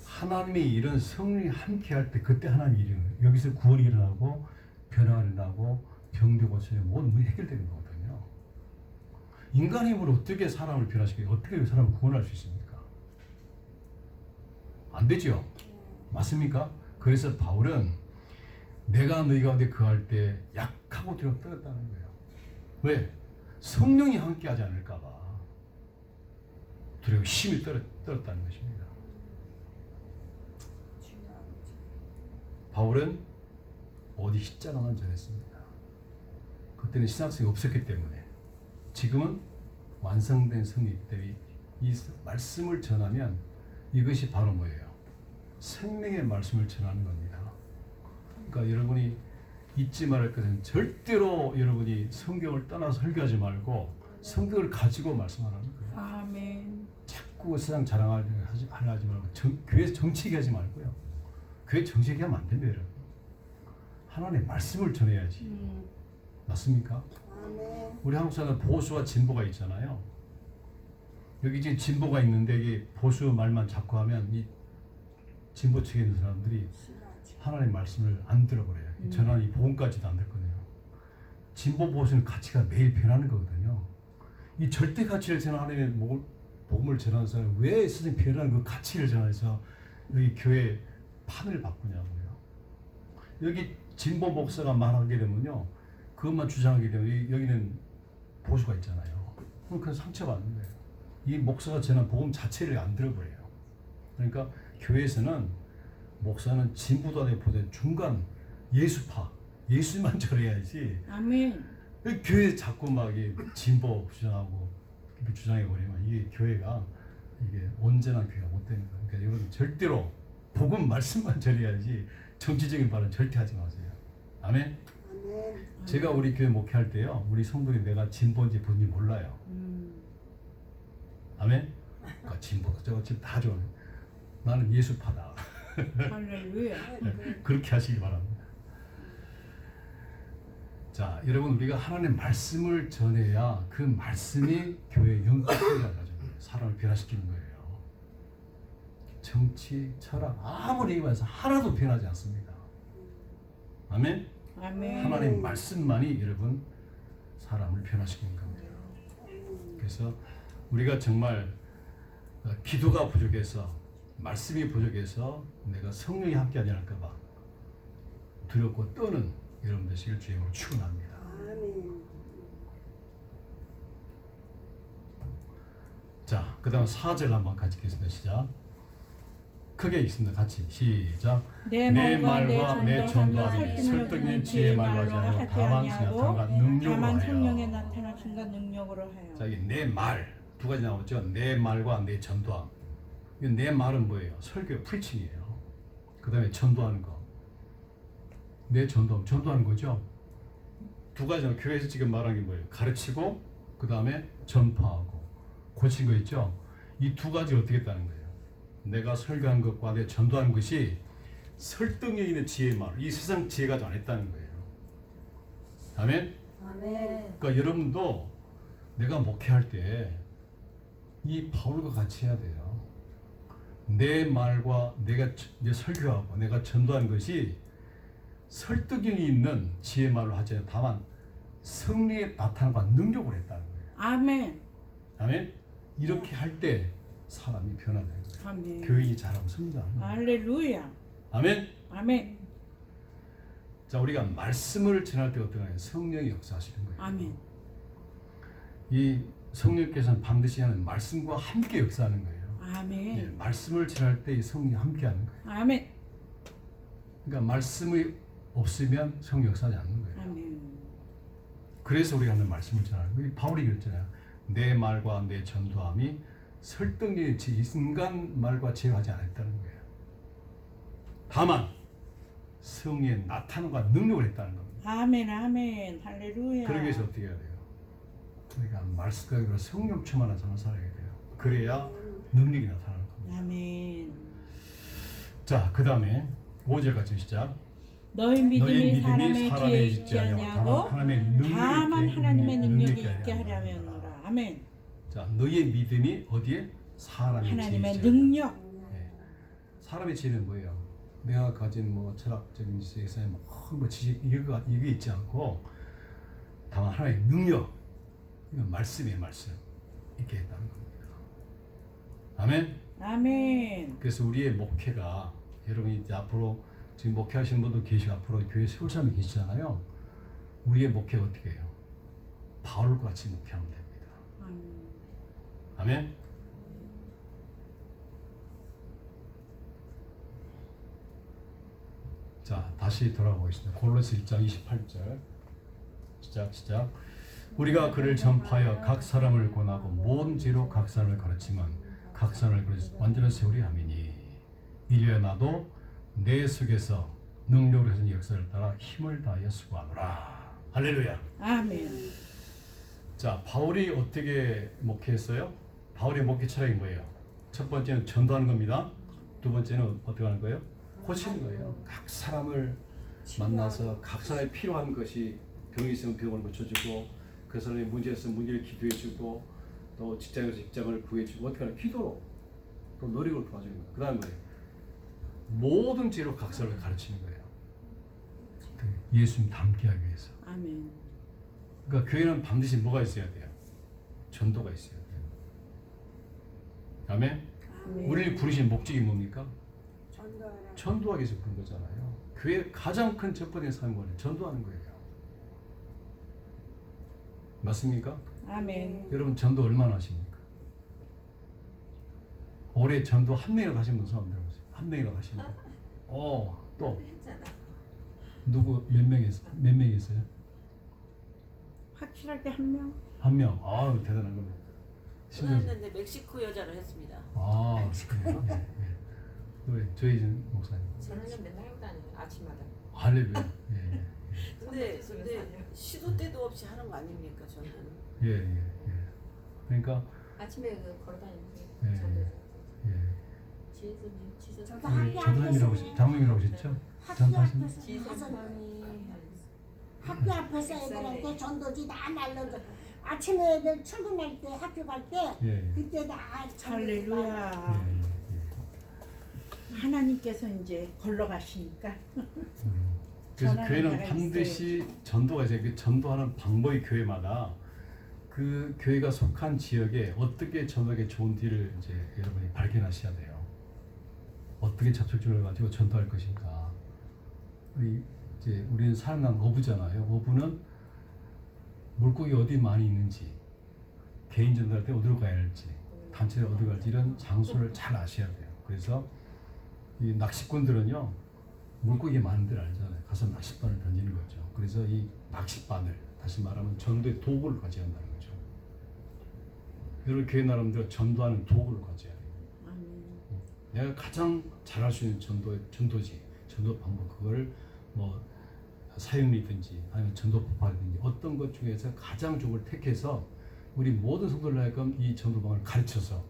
하나님의 일은 성령이 함께 할 때 그때 하나님 일이 일어나요. 여기서 구원이 일어나고 변화가 일어나고 병도 고쳐져 모든 문제 해결되는 거거든요. 인간의 힘으로 어떻게 사람을 변화시키고 어떻게 사람을 구원할 수 있습니까? 안 되죠. 맞습니까? 그래서 바울은 내가 너희 가운데 거할 때 약하고 두려워 떨었다는 거예요. 왜? 성령이 함께 하지 않을까 봐 두려워 힘이 떨었다는 것입니다. 바울은 오직 십자가만 전했습니다. 그때는 신학생이 없었기 때문에. 지금은 완성된 성리이기 때문에 이 말씀을 전하면 이것이 바로 뭐예요? 생명의 말씀을 전하는 겁니다. 그러니까 여러분이 잊지 말할 것은 절대로 여러분이 성경을 떠나서 설교하지 말고 성경을 가지고 말씀하라는 거예요. 아멘. 자꾸 세상 자랑하지 말고 교회에서 정치기 하지 말고요. 교회 정치기 하면 안 됩니다. 여러분. 하나님의 말씀을 전해야지. 맞습니까? 아멘. 우리 한국 사람은 보수와 진보가 있잖아요. 여기 지금 진보가 있는데 이게 보수 말만 자꾸 하면 이 진보 측에 있는 사람들이 하나님의 말씀을 안 들어버려요. 전하는 이 복음까지도 안 듣거든요. 진보 보수는 가치가 매일 변하는 거거든요. 이 절대 가치를 전하는 하나님의 복음을 전하는 사람은 왜 스스로 변하는 그 가치를 전해서 여기 교회 판을 바꾸냐고요. 여기 진보 목사가 말하게 되면요, 그것만 주장하게 되면 여기는 보수가 있잖아요. 그럼 그 상처받는 거예요. 이 목사가 전한 복음 자체를 안 들어버려요. 그러니까 교회에서는 목사는 진보도 아니고 보다 중간 예수파, 예수만 전해야지. 아멘. 교회 자꾸 막 진보 주장하고 주장해 버리면 이게 교회가 이게 온전한 교회가 못 되는 거예요. 그러니까 여러분 절대로 복음 말씀만 전해야지 정치적인 발언 절대 하지 마세요. 아멘. 아멘. 제가 우리 교회 목회할 때요, 우리 성도들이 내가 진보인지 본지 몰라요. 아멘. 그러니까 진보, 저거 지금 다 좋아. 나는 예수파다. 할렐루야. 그렇게 하시기 바랍니다. 자, 여러분 우리가 하나님의 말씀을 전해야 그 말씀이 교회의 영적 힘을 가져요. 사람을 변화시키는 거예요. 정치, 철학 아무리 얘기해서 하나도 변하지 않습니다. 아멘. 아멘. 하나님의 말씀만이 여러분 사람을 변화시키는 겁니다. 그래서 우리가 정말 기도가 부족해서 말씀이 부족해서 내가 성령이 함께하지 않을까 봐 두렵고 떠는 여러분 되시길 주님으로 축원합니다. 아멘. 자, 그 다음 4절 한번 같이 읽겠습니다. 시작. 크게 읽습니다. 같이 시작. 내 말과 내 전도함이 설득인 지혜의 말로 하지 않고 다만 생각함과 능력으로 다만 성령에 하여. 나타나신가 능력으로 하여. 자, 이게 내 말 두 가지 나오죠. 내 말과 내 전도함. 내 말은 뭐예요? 설교, 프리칭이에요. 그 다음에 전도하는 거. 내 전도하는 거죠. 두 가지는 교회에서 지금 말하는 게 뭐예요? 가르치고 그 다음에 전파하고 고친 거 있죠. 이 두 가지 어떻게 했다는 거예요? 내가 설교한 것과 내 전도한 것이 설득력 있는 지혜의 말, 이 세상 지혜가 안 했다는 거예요. 아멘. 아멘. 그러니까 여러분도 내가 목회할 때 이 바울과 같이 해야 돼요. 내 말과 내 설교하고 내가 전도한 것이 설득력이 있는 지혜의 말로 하지 않고 다만 성리의 나타남과 능력으로 했다는 거예요. 아멘. 아멘. 이렇게 할 때 사람이 변화되는 거예요. 아멘. 교인이 잘하면 성장하는 거예요. 할렐루야. 아멘. 아멘. 자, 우리가 말씀을 전할 때 어떠나요? 성령이 역사하시는 거예요. 아멘. 이 성령께서는 반드시 하는 말씀과 함께 역사하는 거예요. 아멘. 예, 말씀을 전할 때 이 성령이 함께 하는 거예요. 아멘. 그러니까 말씀이 없으면 성령 역사하지 않는 거예요. 아멘. 그래서 우리가 하는 말씀을 전하는 거예요. 바울이 그랬잖아요. 내 말과 내 전도함이 설득력이 인간 말과 제어하지 않았다는 거예요. 다만 성령의 나타남과 능력을 했다는 겁니다. 아멘. 아멘. 할렐루야. 그러기 위해서 어떻게 해야 돼요? 우리가 말씀과 성령 충만한 삶을 살아야 돼요. 그래야 능력이 나타나는 겁니다. 아멘. 자, 그 다음에 5절 같이 시작. 너희 믿음이 사람의 사람의 지혜에 있지 아니하고 다만 하나님의 능력이 있게 하려면. 하려면이라. 아멘. 자, 너희의 믿음이 어디에? 사람의 하나님의 지혜에 능력. 네. 사람의 지혜는 뭐예요? 내가 가진 뭐 철학적인 지식에서 뭐 지식 이게 있지 않고 다만 하나의 능력, 이건 말씀의 말씀 있게 했다는 겁니다. 아멘. 아멘. 그래서 우리의 목회가 여러분이 이제 앞으로 지금 목회하시는 분도 계시고 앞으로 교회 세울 사람이 계시잖아요. 우리의 목회가 어떻게 해요? 바울과 같이 목회하면 됩니다. 아멘. 자, 다시 돌아보겠습니다. 골로새 1장 28절. 시작. 우리가 그를 전파하여 각 사람을 권하고 모든 죄로 각 사람을 가르치면 각 사람을 완전히 세우려 함이니 이리야 나도 내 속에서 능력으로 하신 역사를 따라 힘을 다하여 수고하노라. 할렐루야. 아멘. 자, 바울이 어떻게 목회했어요? 바울의 목회 철학이 뭐예요? 첫 번째는 전도하는 겁니다. 두 번째는 어떻게 하는 거예요? 고치는 거예요. 각 사람을 만나서 각 사람이 필요한 것이 병이 있으면 병을 고쳐주고 그 사람이 문제 있으면 문제를 기도해주고 또 직장에서 직장을 구해주고 어떻게 하는 기도로 또 노력을 도와주는 거예요. 그 다음에 뭐예요? 모든 죄로 각 사람을 가르치는 거예요. 예수님 닮게 하기 위해서. 아멘. 그러니까 교회는 반드시 뭐가 있어야 돼요? 전도가 있어야 돼요. 아멘. 아멘. 우리를 부르신 목적이 뭡니까? 전도하라. 전도하기 위해서 부른 거잖아요. 교회의 가장 큰 첫 번째 사명은 전도하는 거예요. 맞습니까? 아멘. 여러분 전도 얼마나 하십니까? 올해 전도 한 명이라도 하신 분 손 한번 들어보세요. 한 명이라도 하신 분. 또 했잖아. 누구 몇 명 있어요? 확실하게 한 명. 한 명. 아우 대단한 겁니다. 했는데 멕시코 여자를 했습니다. 아, 그래요? 예, 예. 우리 저희 목사님. 저는 맨날 하고 다녀요. 아침마다. 할렐루야. 예, 예. 근데 시도 때도 없이 하는 거 아닙니까 저는? 예, 예, 예. 그러니까 아침에 걸어다니는 예, 게 저도 예. 지선 저도 우리 학교 전도님이라고 앞에서 장로님이라고 하셨죠? 학교 전도하시는? 앞에서 지선함이 학교 앞에서 애들한테 전도지 다 날려줘. 아침에 애들 출근할 때 학교 갈 때 예, 예. 그때 다 전도지 할렐루야. 예, 예. 하나님께서 이제 걸러가시니까. 그래서 전하는 교회는 자가 반드시 전도가 있어요. 그 전도하는 방법이 교회마다 그 교회가 속한 지역에 어떻게 전도하기 좋은 뒤를 이제 여러분이 발견하셔야 돼요. 어떻게 접촉점을 가지고 전도할 것인가. 우리는 사람난 어부잖아요. 어부는 물고기 어디 많이 있는지, 개인 전도할 때 어디로 가야 할지, 단체로 어디 갈지 이런 장소를 잘 아셔야 돼요. 그래서 이 낚시꾼들은요 물고기 많은 데를 알잖아요. 가서 낚싯바늘 던지는 거죠. 그래서 이 낚싯바늘, 다시 말하면 전도의 도구를 가져야 한다는 거죠. 여러분 교회 나름대로 전도하는 도구를 가져야 돼요. 아멘. 내가 가장 잘할 수 있는 전도지, 전도 방법 그걸 뭐 사용이든지 아니면 전도 법화든지 어떤 것 중에서 가장 좋은 걸 택해서 우리 모든 성도들 하여금 이 전도 방법을 가르쳐서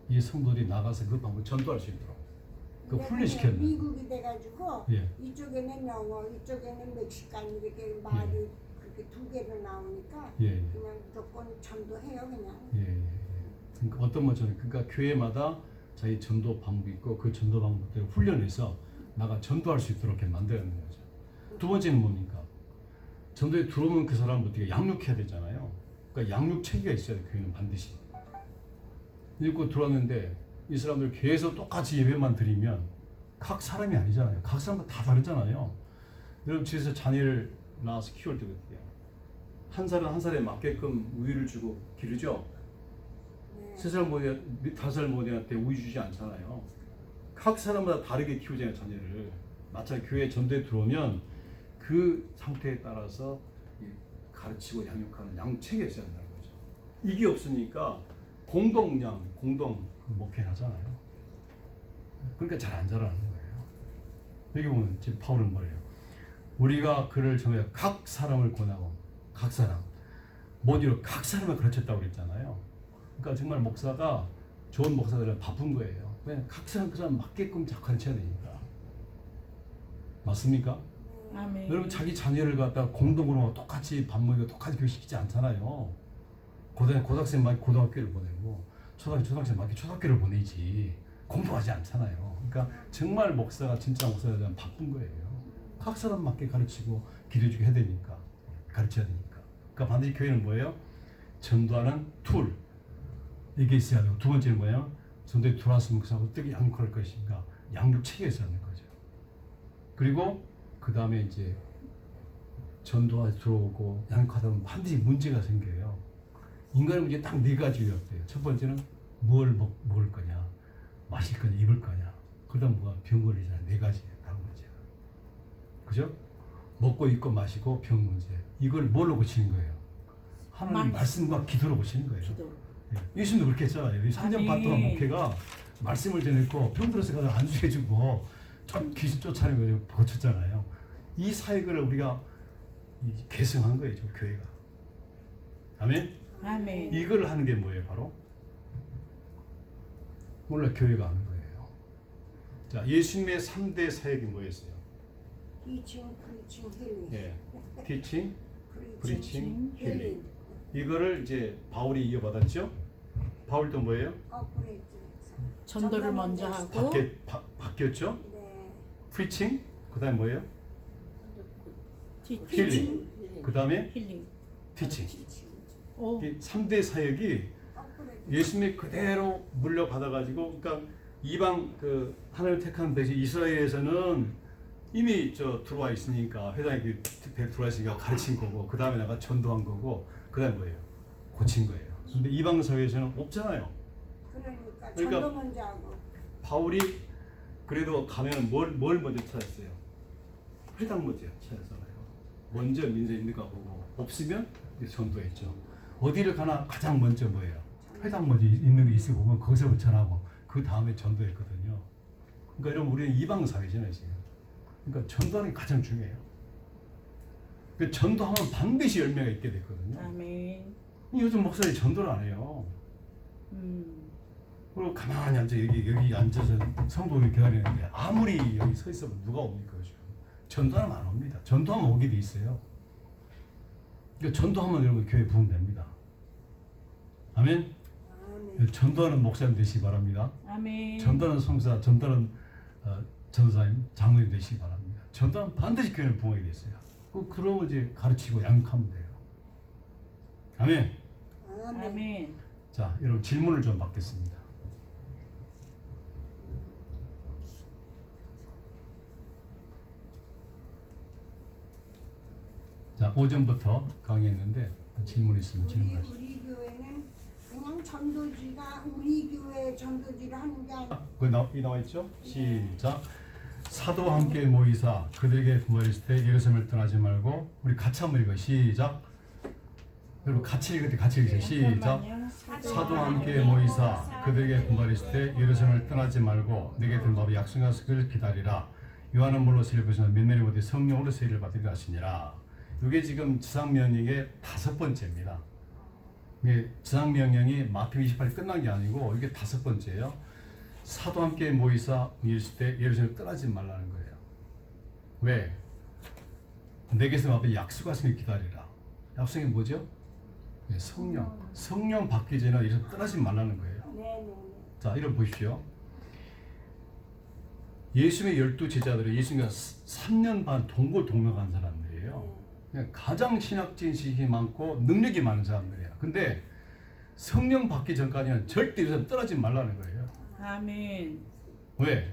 이 성도들이 나가서 그 방법을 전도할 수 있도록 그 훈련시켜야 돼요. 미국이 돼가지고 예. 이쪽에는 영어, 이쪽에는 멕시칸 이렇게 말이 그렇게 두 개로 나오니까 예, 예. 그냥 무조건 전도해요 그냥. 예, 예. 그러니까 어떤 것처럼 그러니까 교회마다 자기 전도 방법이 있고 그 전도 방법대로 훈련해서 나가 전도할 수 있도록 이렇게 만들어야 하는 거죠. 두 번째는 뭡니까? 전도에 들어오면 그 사람을 어떻게 양육해야 되잖아요. 그러니까 양육 체계가 있어야 돼요. 교회는 반드시. 읽고 들어왔는데 이 사람들 계속 똑같이 예배만 드리면 각 사람이 아니잖아요. 각 사람도 다 다르잖아요. 여러분 집에서 자녀를 낳아서 키울 때 어떻게 해요? 한 살은 한 살에 맞게끔 우유를 주고 기르죠. 네. 3살 모델, 5살 모델한테 우유 주지 않잖아요. 각 사람마다 다르게 키우잖아요, 자녀를. 마찬가지 교회 전도에 들어오면 그 상태에 따라서 가르치고 양육하는 양체계가 있어야 된다는 거죠. 이게 없으니까 공동 목회를 하잖아요. 그러니까 잘 안 자라는 거예요. 여기 보면 지금 바울은 뭐예요? 우리가 그를 정해 각 사람을 권하고 각 사람 모두로 각 사람을 가르쳤다고 그랬잖아요. 그러니까 정말 목사가 좋은 목사들은 바쁜 거예요. 왜냐면 각 사람 그 사람 맞게끔 가르쳐야 되니까. 맞습니까? 아멘. 여러분 자기 자녀를 갖다 공동으로 똑같이 밥 먹이고 똑같이 교육시키지 않잖아요. 고등학생 막 고등학교를 보내고 초등학생 막 초등학교를 보내지 공부하지 않잖아요. 그러니까 정말 목사가 진짜 목사들은 바쁜 거예요. 각 사람 맞게 가르치고 기도해주고 해야 되니까 가르쳐야 되니까. 그러니까 반드시 교회는 뭐예요? 전도하는 툴 이게 있어야 되고 두 번째는 뭐예요? 전도에 들어왔으면 그 사람 어떻게 양육할 것인가 양육 체계가 있어야 하는 거죠. 그리고 그 다음에 이제 전도가 들어오고 양육하다 보면 반드시 문제가 생겨요. 인간의 문제 딱 4가지였대요. 첫 번째는 뭘 먹을 거냐, 마실 거냐, 입을 거냐. 그러다 뭐가 병 걸리잖아요. 4가지예요. 다른 문제가. 그죠? 먹고 입고 마시고 병 문제. 이걸 뭘로 고치는 거예요? 하나님 말씀과 기도로 고치는 거예요. 기도. 예. 예수님도 그렇게 했잖아요. 3년 반 동안 목회가 말씀을 전했고 병들어서 가서 안수해주고 귀신 쫓아내고 고쳤잖아요. 이 사역을 우리가 계승한 거예요, 저 교회가. 아멘. 아멘. 이걸 하는 게 뭐예요, 바로? 오늘 교회가 하는 거예요. 자, 예수님의 3대 사역이 뭐였어요? teaching, preaching, healing. 예, teaching, preaching, healing. healing. 이거를 이제 바울이 이어받았죠. 바울도 뭐예요? 거꾸로 했지. 전도를 먼저 하고 바뀌었죠. 네. preaching, 그다음에 뭐예요? 티칭, healing, 그다음에 힐링. teaching. 오, 이 3대 사역이 거꾸로 했지. 예수님이 그대로 물려받아가지고, 그러니까 이방 그 하나님 택한 백성 이스라엘에서는 이미 들어와 있으니까 회당에 들어와 있으니까 가르친 거고, 그 다음에 내가 전도한 거고, 그 다음에 뭐예요? 고친 거예요. 근데 이방 사회에서는 없잖아요. 그러니까 그러니까 전도 먼저 하고. 바울이 그래도 가면은 뭘 먼저 찾았어요? 회당 먼저 찾았잖아요. 먼저 민세 있는 거 보고, 없으면 이제 전도했죠. 어디를 가나 가장 먼저 뭐예요? 회당 먼저 있는 게 있으고 보면 거기서 전하고 그 다음에 전도했거든요. 그러니까 여러분 우리는 이방 사회잖아요 지금. 그러니까 전도하는 게 가장 중요해요. 그 전도하면 반드시 열매가 있게 됐거든요. 아멘. 요즘 목사님 전도를 안 해요. 그리고 가만히 앉아 여기 앉아서 성도를 기다리는데 아무리 여기 서 있으면 누가 옵니까 지금? 전도하면 안 옵니다. 전도하면 오게 돼 있어요. 그러니까 전도하면 여러분 교회 부흥 됩니다. 아멘. 전도하는 목사님 되시기 바랍니다. 아멘. 전도하는 성사, 전도하는 전사님, 장로님 되시기 바랍니다. 전도하면 반드시 교회는 부흥하게 됐어요. 그러면 이제 가르치고 양육하면 돼요. 아멘. 아멘. 자, 여러분 질문을 좀 받겠습니다. 자, 오전부터 강의했는데 질문 있으면 질문하시죠. 우리 교회는 그냥 전도지가 우리 교회 전도지를 하는 게 아니라 이 나와 있죠? 시작. 사도와 함께 모이사 그들에게 부활했을 때 예루살렘을 떠나지 말고, 우리 같이 한번 읽어. 시작. 여러분 같이 읽을 때 같이 읽으세요. 시작. 사도와 함께 모이사 그들에게 분발했을 때 예루살렘을 떠나지 말고 내게 든 바로 약속한 것을 기다리라. 요한은 물로 세례를 받으시나 민내리 보되 성령으로 세례를 받으리라 하시니라. 이게 지금 지상명령의 5번째입니다. 이게 지상명령이 마태복음 28이 끝난 게 아니고 이게 5번째예요. 사도와 함께 모이사 있을 때 예루살렘을 떠나지 말라는 거예요. 왜? 내게서 앞에 약속하신 걸 기다리라. 약속이 뭐죠? 네, 성령. 성령 받기 전에 예루살렘 떠나지 말라는 거예요. 네네네. 자, 이런 보십시오. 예수님의 12 제자들이 예수님과 3년 반 동고동락한 사람들이에요. 그냥 가장 신학적인 지식이 많고 능력이 많은 사람들이에요. 근데 성령 받기 전까지는 절대 예루살렘 떠나지 말라는 거예요. 아멘. 왜?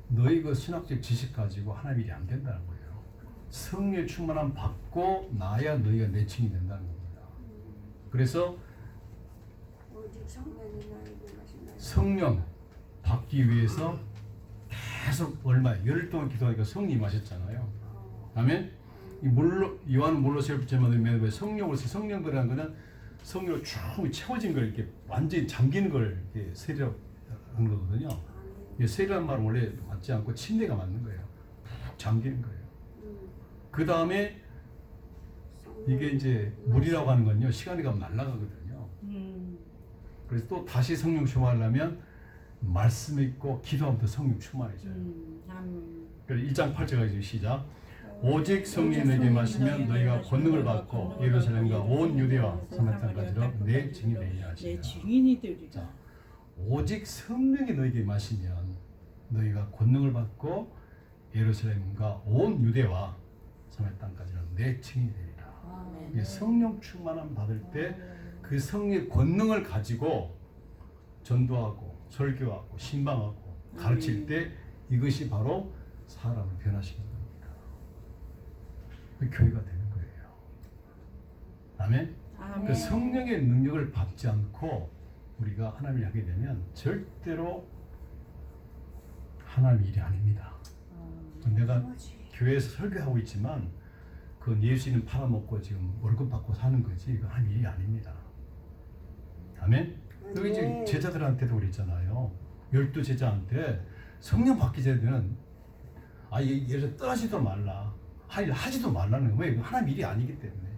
너희 그 신학적 지식 가지고 하나님 일이 안 된다는 거예요. 성령의 충만함 받고 나야 너희가 내 증인이 된다는 겁니다. 그래서 오직 성령이 너희에게 마시나요? 성령 받기 위해서 계속 얼마 열흘 동안 기도하니까 성령이 임하셨잖아요. 아멘. 이 물로 요한은 물로 세례를 받으면 왜 성령으로서 성령이라는 거는 성령으로 충분히 채워진 걸 이렇게 완전히 잠기는 걸 이렇게 세례라고 하는 거거든요. 이 세례란 말은 원래 맞지 않고 침례가 맞는 거예요. 푹 잠기는 거예요. 그 다음에 이게 이제 물이라고 하는 건요 시간이 가면 날아가거든요. 그래서 또 다시 성령 충만하려면 말씀 있고 기도하면 더 성령 충만해져요. 그래서 1장 8절가 이제 시작. 오직 성령이 너희에게 마시면 너희가 권능을 받고 예루살렘과 온 유대와 사마리아 땅까지로 내 증인이 되리라 하시니라. 내 증인이 되리라. 자, 오직 성령이 너희에게 마시면 너희가 권능을 받고 예루살렘과 온 유대와 사마리아 땅까지로 내 증인이 되리라. 이게 성령 충만함 받을 때 그 성령의 권능을 가지고 전도하고 설교하고 신방하고 가르칠 때 이것이 바로 사람을 변화시키는 겁니다. 그 교회가 되는 거예요. 아멘? 그 성령의 능력을 받지 않고 우리가 하나님을 하게 되면 절대로 하나님의 일이 아닙니다. 내가 교회에서 설교하고 있지만 그건 예수님 팔아먹고 지금 월급 받고 사는 거지 이거 한 일이 아닙니다. 아멘? 여기 이제 제자들한테도 그랬잖아요. 12제자한테 성령 받기 전에는 예를 떠나지도 말라. 할 일 하지도 말라는 거예요. 왜? 하나님 일이 아니기 때문에.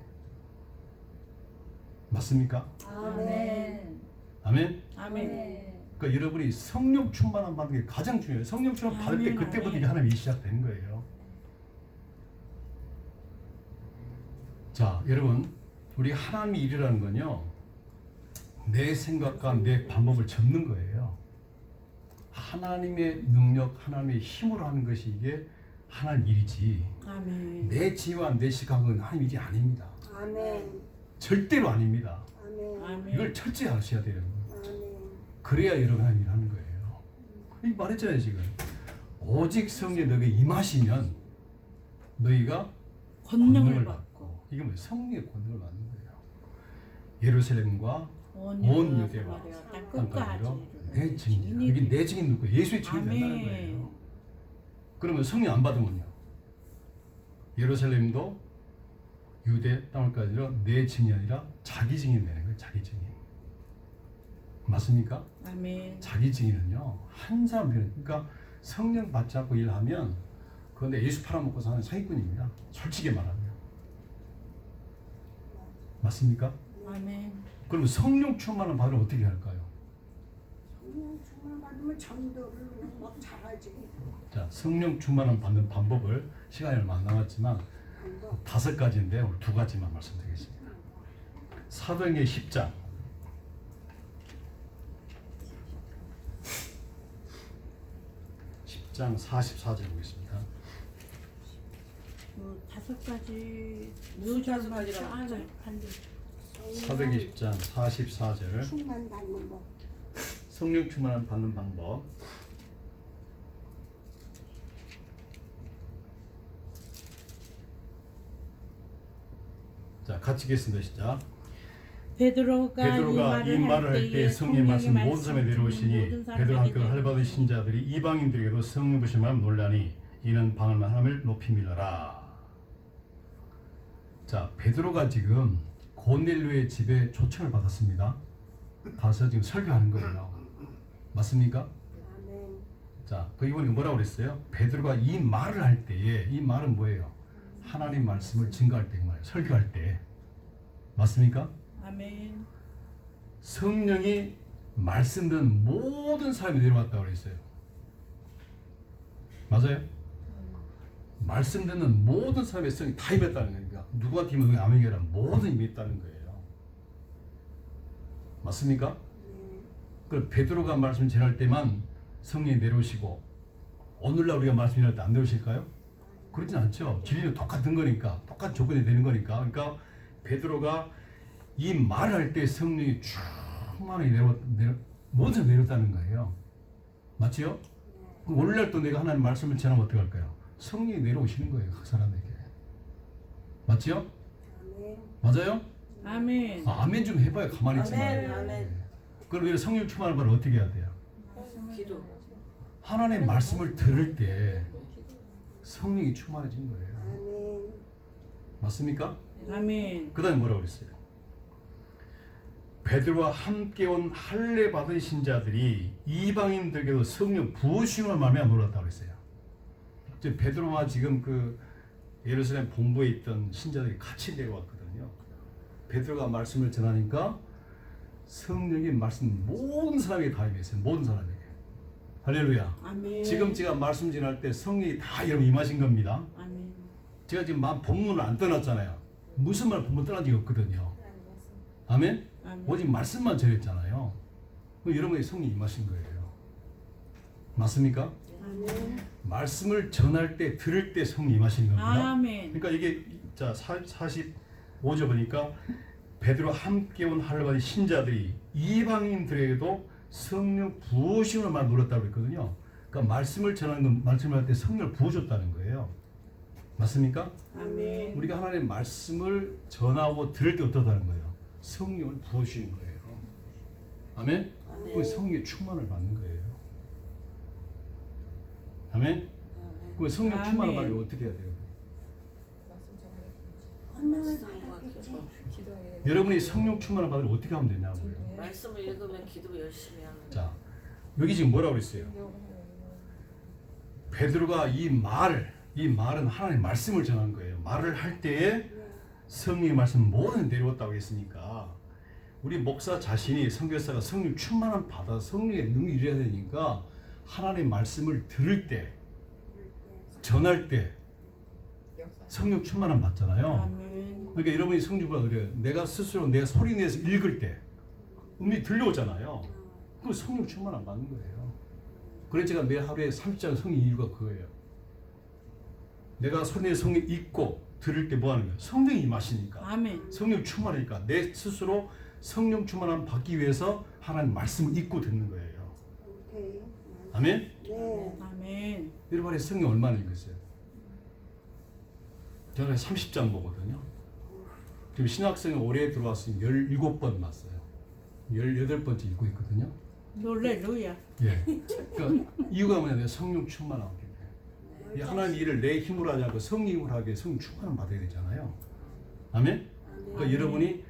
맞습니까? 아멘. 아멘? 아멘. 그러니까 여러분이 성령 충만함 받는 게 가장 중요해요. 성령 충만 받을 때 아멘, 그때부터 아멘. 이게 하나님 일이 시작되는 거예요. 자, 여러분, 우리 하나님의 일이라는 건요, 내 생각과 내 방법을 접는 거예요. 하나님의 능력, 하나님의 힘으로 하는 것이 이게 하나님 일이지. 아멘. 내 지혜와 내 시각은 하나님 일이 아닙니다. 아멘. 절대로 아닙니다. 아멘. 아멘. 이걸 철저히 아셔야 돼요. 아멘. 그래야 여러분 하나님 일을 하는 거예요. 이 말했잖아요 지금. 오직 성령이 너에게 임하시면 너희가 권능을 받고 이게 뭐 성령의 권능을 받는 거예요. 예루살렘과 온 온 유대와 유대와 사마리아 땅 땅까지로 끝까지 내 증인. 여기 내 증인 누구? 예수의 증인 된다는 아멘. 거예요. 그러면 성령 안 받으면요. 예루살렘도 유대 땅까지로 내 증인이 아니라 자기 증인 되는 거예요. 자기 증인. 맞습니까? 아멘. 자기 증인은요 한 사람 그러니까 성령 받지 않고 일하면 그건 예수 팔아먹고 사는 사기꾼입니다. 솔직히 말하면. 맞습니까? 아멘. 그럼 성령 충만을 받으면 어떻게 할까요? 성령 충만 받으면 전도를 막 잘하지. 자, 성령 충만을 받는 방법을 시간이 얼마 안 남았지만 5가지인데 오늘 2가지만 말씀드리겠습니다. 사도행전 10장 10장 44절 보겠습니다. 그 5가지 무슨 5가지라고 사도행전 10장 44절 충만 받는 법. 성령 충만을 받는 방법. 자, 같이 읽겠습니다. 시작. 베드로가 이 말을 할 때 성령의 말씀 모든 사람에 내려오시니 베드로 함께 할바드 신자들이 이방인들에게도 성령 부심을 놀라니 이는 방언만 하나님을 높이 밀어라. 자, 베드로가 지금 고넬료의 집에 초청을 받았습니다. 가서 지금 설교하는 거예요. 맞습니까? 아멘. 자, 그 이번에 뭐라고 그랬어요? 베드로가 이 말을 할 때에 이 말은 뭐예요? 하나님 말씀을 증거할 때 말이에요. 설교할 때. 맞습니까? 아멘. 성령이 말씀 듣는 모든 사람이 내려왔다고 그랬어요. 맞아요? 말씀 듣는 모든 사람의 성이 다 임했다는 거니까 누구한테 임한 거 아멘이라 모든 임했다는 거예요. 맞습니까? 그럼 베드로가 말씀 전할 때만 성령이 내려오시고 오늘날 우리가 말씀 전할 때 안 내려오실까요? 그렇진 않죠. 진리는 똑같은 거니까 똑같은 조건이 되는 거니까. 그러니까 베드로가 이 말을 할 때 성령이 충만히 모든 사람이 내려왔다는 거예요. 맞지요? 그럼 오늘날 또 내가 하나님 말씀을 전하면 어떻게 할까요? 성령이 내려오시는 거예요. 각 사람에게. 맞지요? 아멘. 맞아요? 아멘. 아멘 좀 해봐요. 가만히 있지 아멘, 말고. 아멘. 그럼 우리가 성령 충만을 받으면 어떻게 해야 돼요? 기도. 하나님의 말씀을 들을 때 성령이 충만해진 거예요. 아멘. 맞습니까? 아멘. 그 다음에 뭐라고 그랬어요? 베드로와 함께 온 할례 받은 신자들이 이방인들에게도 성령 부으심을 말미암아 놀랐다고 그랬어요. 이제 베드로와 지금 그 예루살렘 본부에 있던 신자들이 같이 내려왔거든요. 베드로가 말씀을 전하니까 성령이 말씀 모든 사람에게 다 임했어요. 모든 사람에게. 할렐루야. 아멘. 지금 제가 말씀 전할 때 성령이 다 여러분 임하신 겁니다. 아멘. 제가 지금 본문을 안 떠났잖아요. 무슨 말 본문 떠난 적이 없거든요. 아멘? 아멘. 오직 말씀만 전했잖아요. 그럼 여러분의 성령이 임하신 거예요. 맞습니까? 아멘. 말씀을 전할 때 들을 때 성령이 임하신 겁니다. 아멘. 그러니까 이게 자 45절 보니까 베드로 함께 온 할례받은 신자들이 이방인들에게도 성령 부으심을 말 놀랐다고 했거든요. 그러니까 말씀을 전하는 건 말씀을 할 때 성령을 부어줬다는 거예요. 맞습니까? 아멘. 우리가 하나님의 말씀을 전하고 들을 때 어떠다는 거예요? 성령을 부으시는 거예요. 아멘? 그 성령의 충만을 받는 거예요. 아멘? 그 성령 아멘. 충만을 받으면 어떻게 해야 돼요? 말씀 전하겠지. 권능을 받았겠지. 기도해. 여러분이 성령 충만을 받으면 어떻게 하면 되냐고요. 말씀을 읽으면 기도 열심히 하는. 자, 여기 지금 뭐라고 그랬어요? 베드로가 이 말은 하나님의 말씀을 전한 거예요. 말을 할 때에 성령의 말씀 모든 내려왔다고 했으니까 우리 목사 자신이 선교사가 성령 충만함 받아 성령의 능력이 이래야 되니까 하나님의 말씀을 들을 때 전할 때 성령 충만함 받잖아요. 아멘. 그러니까 여러분이 성주가 그래요. 내가 스스로 내 소리 내서 읽을 때 음이 들려오잖아요. 그럼 성령 충만함 받는 거예요. 그래서 제가 매 하루에 30장 성령 이유가 그거예요. 내가 소리 내서 성령 읽고 들을 때 뭐 하는 거예요? 성령이 임하시니까. 아멘. 성령 충만하니까 내 스스로 성령 충만함 받기 위해서 하나님 말씀을 읽고 듣는 거예요. 오케이. 아멘? 네. 아멘. 여러분의 성경 얼마나 읽었어요? 저는 30장 보거든요. 지금 신학생이 올해 들어왔으니 17번 봤어요. 18번째 읽고 있거든요. 놀래루야. 예. 그러니까 이유가 뭐냐면 성령 충만함 때문에. 이 하나님 일을 내 힘으로 하지 않고 성령으로 하게 성령 충만함 받아야 되잖아요. 아멘? 그러니까 여러분이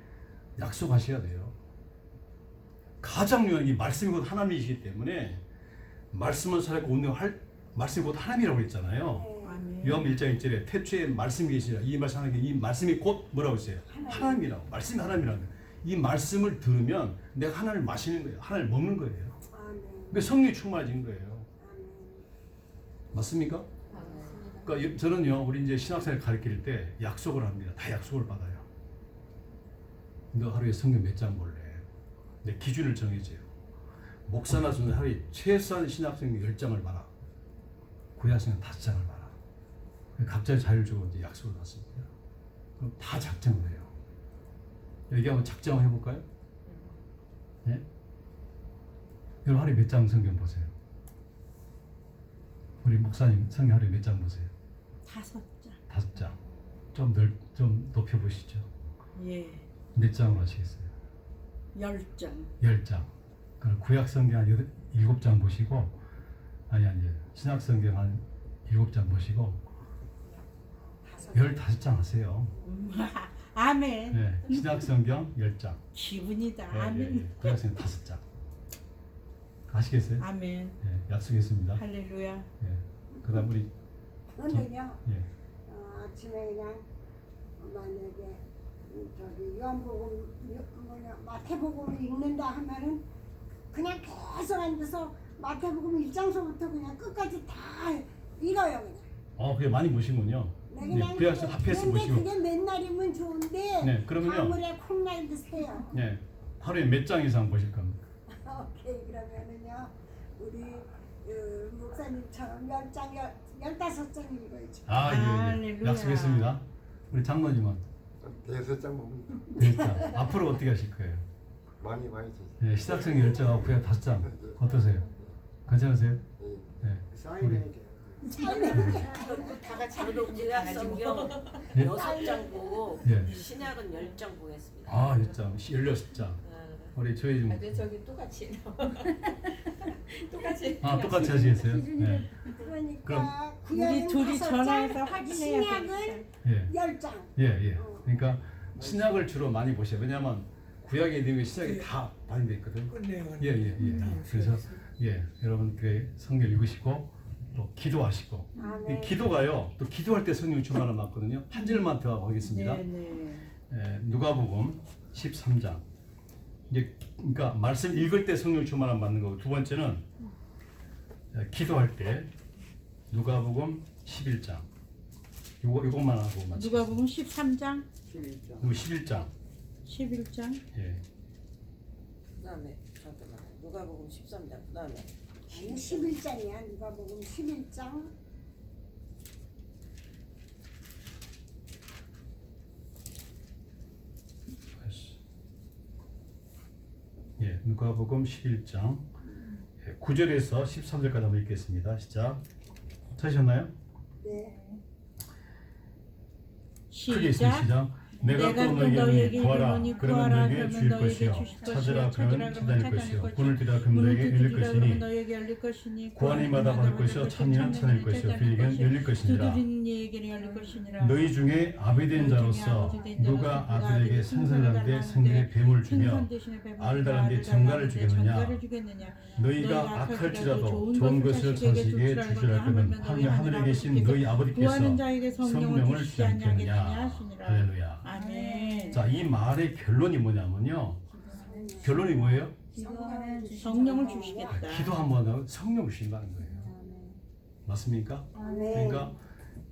약속하셔야 돼요. 가장 중요한 게 말씀이 곧 하나님이시기 때문에 말씀은 살았고 운동할 말씀이 곧 하나님이라고 했잖아요. 아멘. 요한복음 1장 1절에 태초에 말씀이 계시라. 이 말씀 하나님, 이 말씀이 곧 뭐라고 했어요? 하나님이라고. 말씀이 하나님이라는 거예요. 이 말씀을 들으면 내가 하나님을 마시는 거예요. 하나님을 먹는 거예요. 아멘. 그러니까 성령이 충만해지는 거예요. 아멘. 맞습니까? 그러니까 저는요, 우리 이제 신학생을 가르칠 때 약속을 합니다. 다 약속을 받아요. 너 하루에 성경 몇 장 볼래? 내 기준을 정해줘요. 목사나 저는 하루에 최소한 신학생 10장을 봐라. 구약성경 5장을 봐라. 각자의 자유를 주고 이제 약속을 받습니다. 그럼 다 작정을 해요. 여기 한번 작정을 해볼까요? 네? 여러분 하루에 몇 장 성경 보세요? 우리 목사님 성경 하루에 몇 장 보세요? 5장. 5장. 좀 높여보시죠. 예. 몇 장으로 하시겠어요? 10장. 10장. 그럼 구약 성경 한 7장 보시고, 아니 신약 성경 한 7장 보시고 15장 하세요. 아멘. 네, 신약 성경 10장. 기분이다. 예, 아멘. 예. 구약 성경 5장. 아시겠어요? 아멘. 예, 약속했습니다. 할렐루야. 예. 그다음 우리 그런데요. 예. 아침에 그냥 만약에 저기 요한복음 마태복음을 읽는다 하면은 그냥 계속 앉아서 마태복음 1장서부터 그냥 끝까지 다 읽어요 그냥. 그게 많이 보시군요. 네, 구약 성경 합해서 근데 보시고. 그게 맨날이면 좋은데 네, 그러면요. 가물에 콩날 드세요. 예. 하루에 몇 장 이상 보실 겁니까? 오케이 그러면은요 우리 목사님처럼 10장 15장 읽어야죠. 아, 예, 예. 할렐루야. 약속했습니다. 우리 장로님은 대여섯 장 봅니다. 10장. 앞으로 어떻게 하실 거예요? 많이 주세요. 예, 시작성 10장하고 구약 5장. 어떠세요? 괜찮으세요? 예. 사인해야 돼요. 다 같이 구약 성경 예? 6장 보고 예. 신약은 10장 보겠습니다. 아, 10장. 16장. 우리 저희 좀 근데 저기 똑같이 똑같이 똑같이 하시겠어요? 예. 그러니까 우리 둘이 전화해서 확인해야 신약은 돼. 예. 10장. 예, 예. 그러니까 신약을 주로 많이 보셔요. 왜냐하면 구약의 내용이 신약이 다 반영돼 있거든. 예, 예, 예. 그래서 예, 여러분 그 성경 읽으시고 또 기도하시고. 이 기도가요. 또 기도할 때 성령 충만을 받거든요. 한 절만 더 하겠습니다. 네, 네. 예, 누가복음 13장. 이제 그러니까 말씀 읽을 때 성령 충만을 받는 거고 두 번째는 기도할 때 누가복음 11장. 요것만 하고 마치. 누가복음 13장, 11장. 11장. 예. 그다음에 잠깐만 누가복음 13장 그다음에 아니 11장이야. 누가복음 11장. 예, 누가복음 11장 9절에서 13절까지 한번 읽겠습니다. 시작. 찾으셨나요? 네. 크게 있습니다. 시작. 시작. 내가 또 너에게 구하라 그러면 너에게 주실 것이요 찾으라 그러면 찾아낼 것이요 문을 두드리라 그러면 너에게 열릴 것이니 구하는 이마다 받을 것이요 찾는 찾을 것이요 빌리기는 열릴 것이니라. 너희 중에 아비된 자로서 누가 아들에게 생선한데 생명의 뱀을 주며 알다란데 정갈을 주겠느냐. 너희가 악할지라도 좋은 것을 자식에게 주시라 그러면 하늘에 계신 너희 아버지께서 성령을 주지 않겠느냐. 할렐루야. 아멘. 자, 이 말의 결론이 뭐냐면요. 결론이 뭐예요? 성령을 주시겠다. 기도하면 성령을 주신다는 거예요. 맞습니까? 그러니까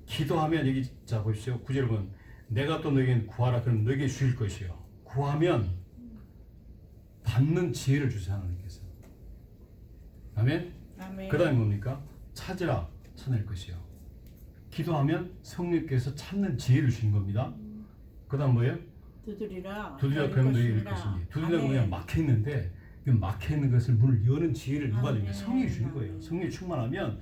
기도하면 여기 자 보십시오. 9절 보면 내가 또 너에게 구하라 그러면 너에게 주실 것이요. 구하면 받는 지혜를 주세요 하나님께서. 아멘. 아멘. 그 다음에 뭡니까? 찾으라 찾을 것이요. 기도하면 성령께서 찾는 지혜를 주신 겁니다. 그 다음 뭐예요? 두드리라. 그러면 너희에게 일 것이니. 두드리라고 그냥 막혀있는데 그 막혀있는 것을 문을 여는 지혜를 누가 주냐? 성령이 주는 거예요. 성령이 충만하면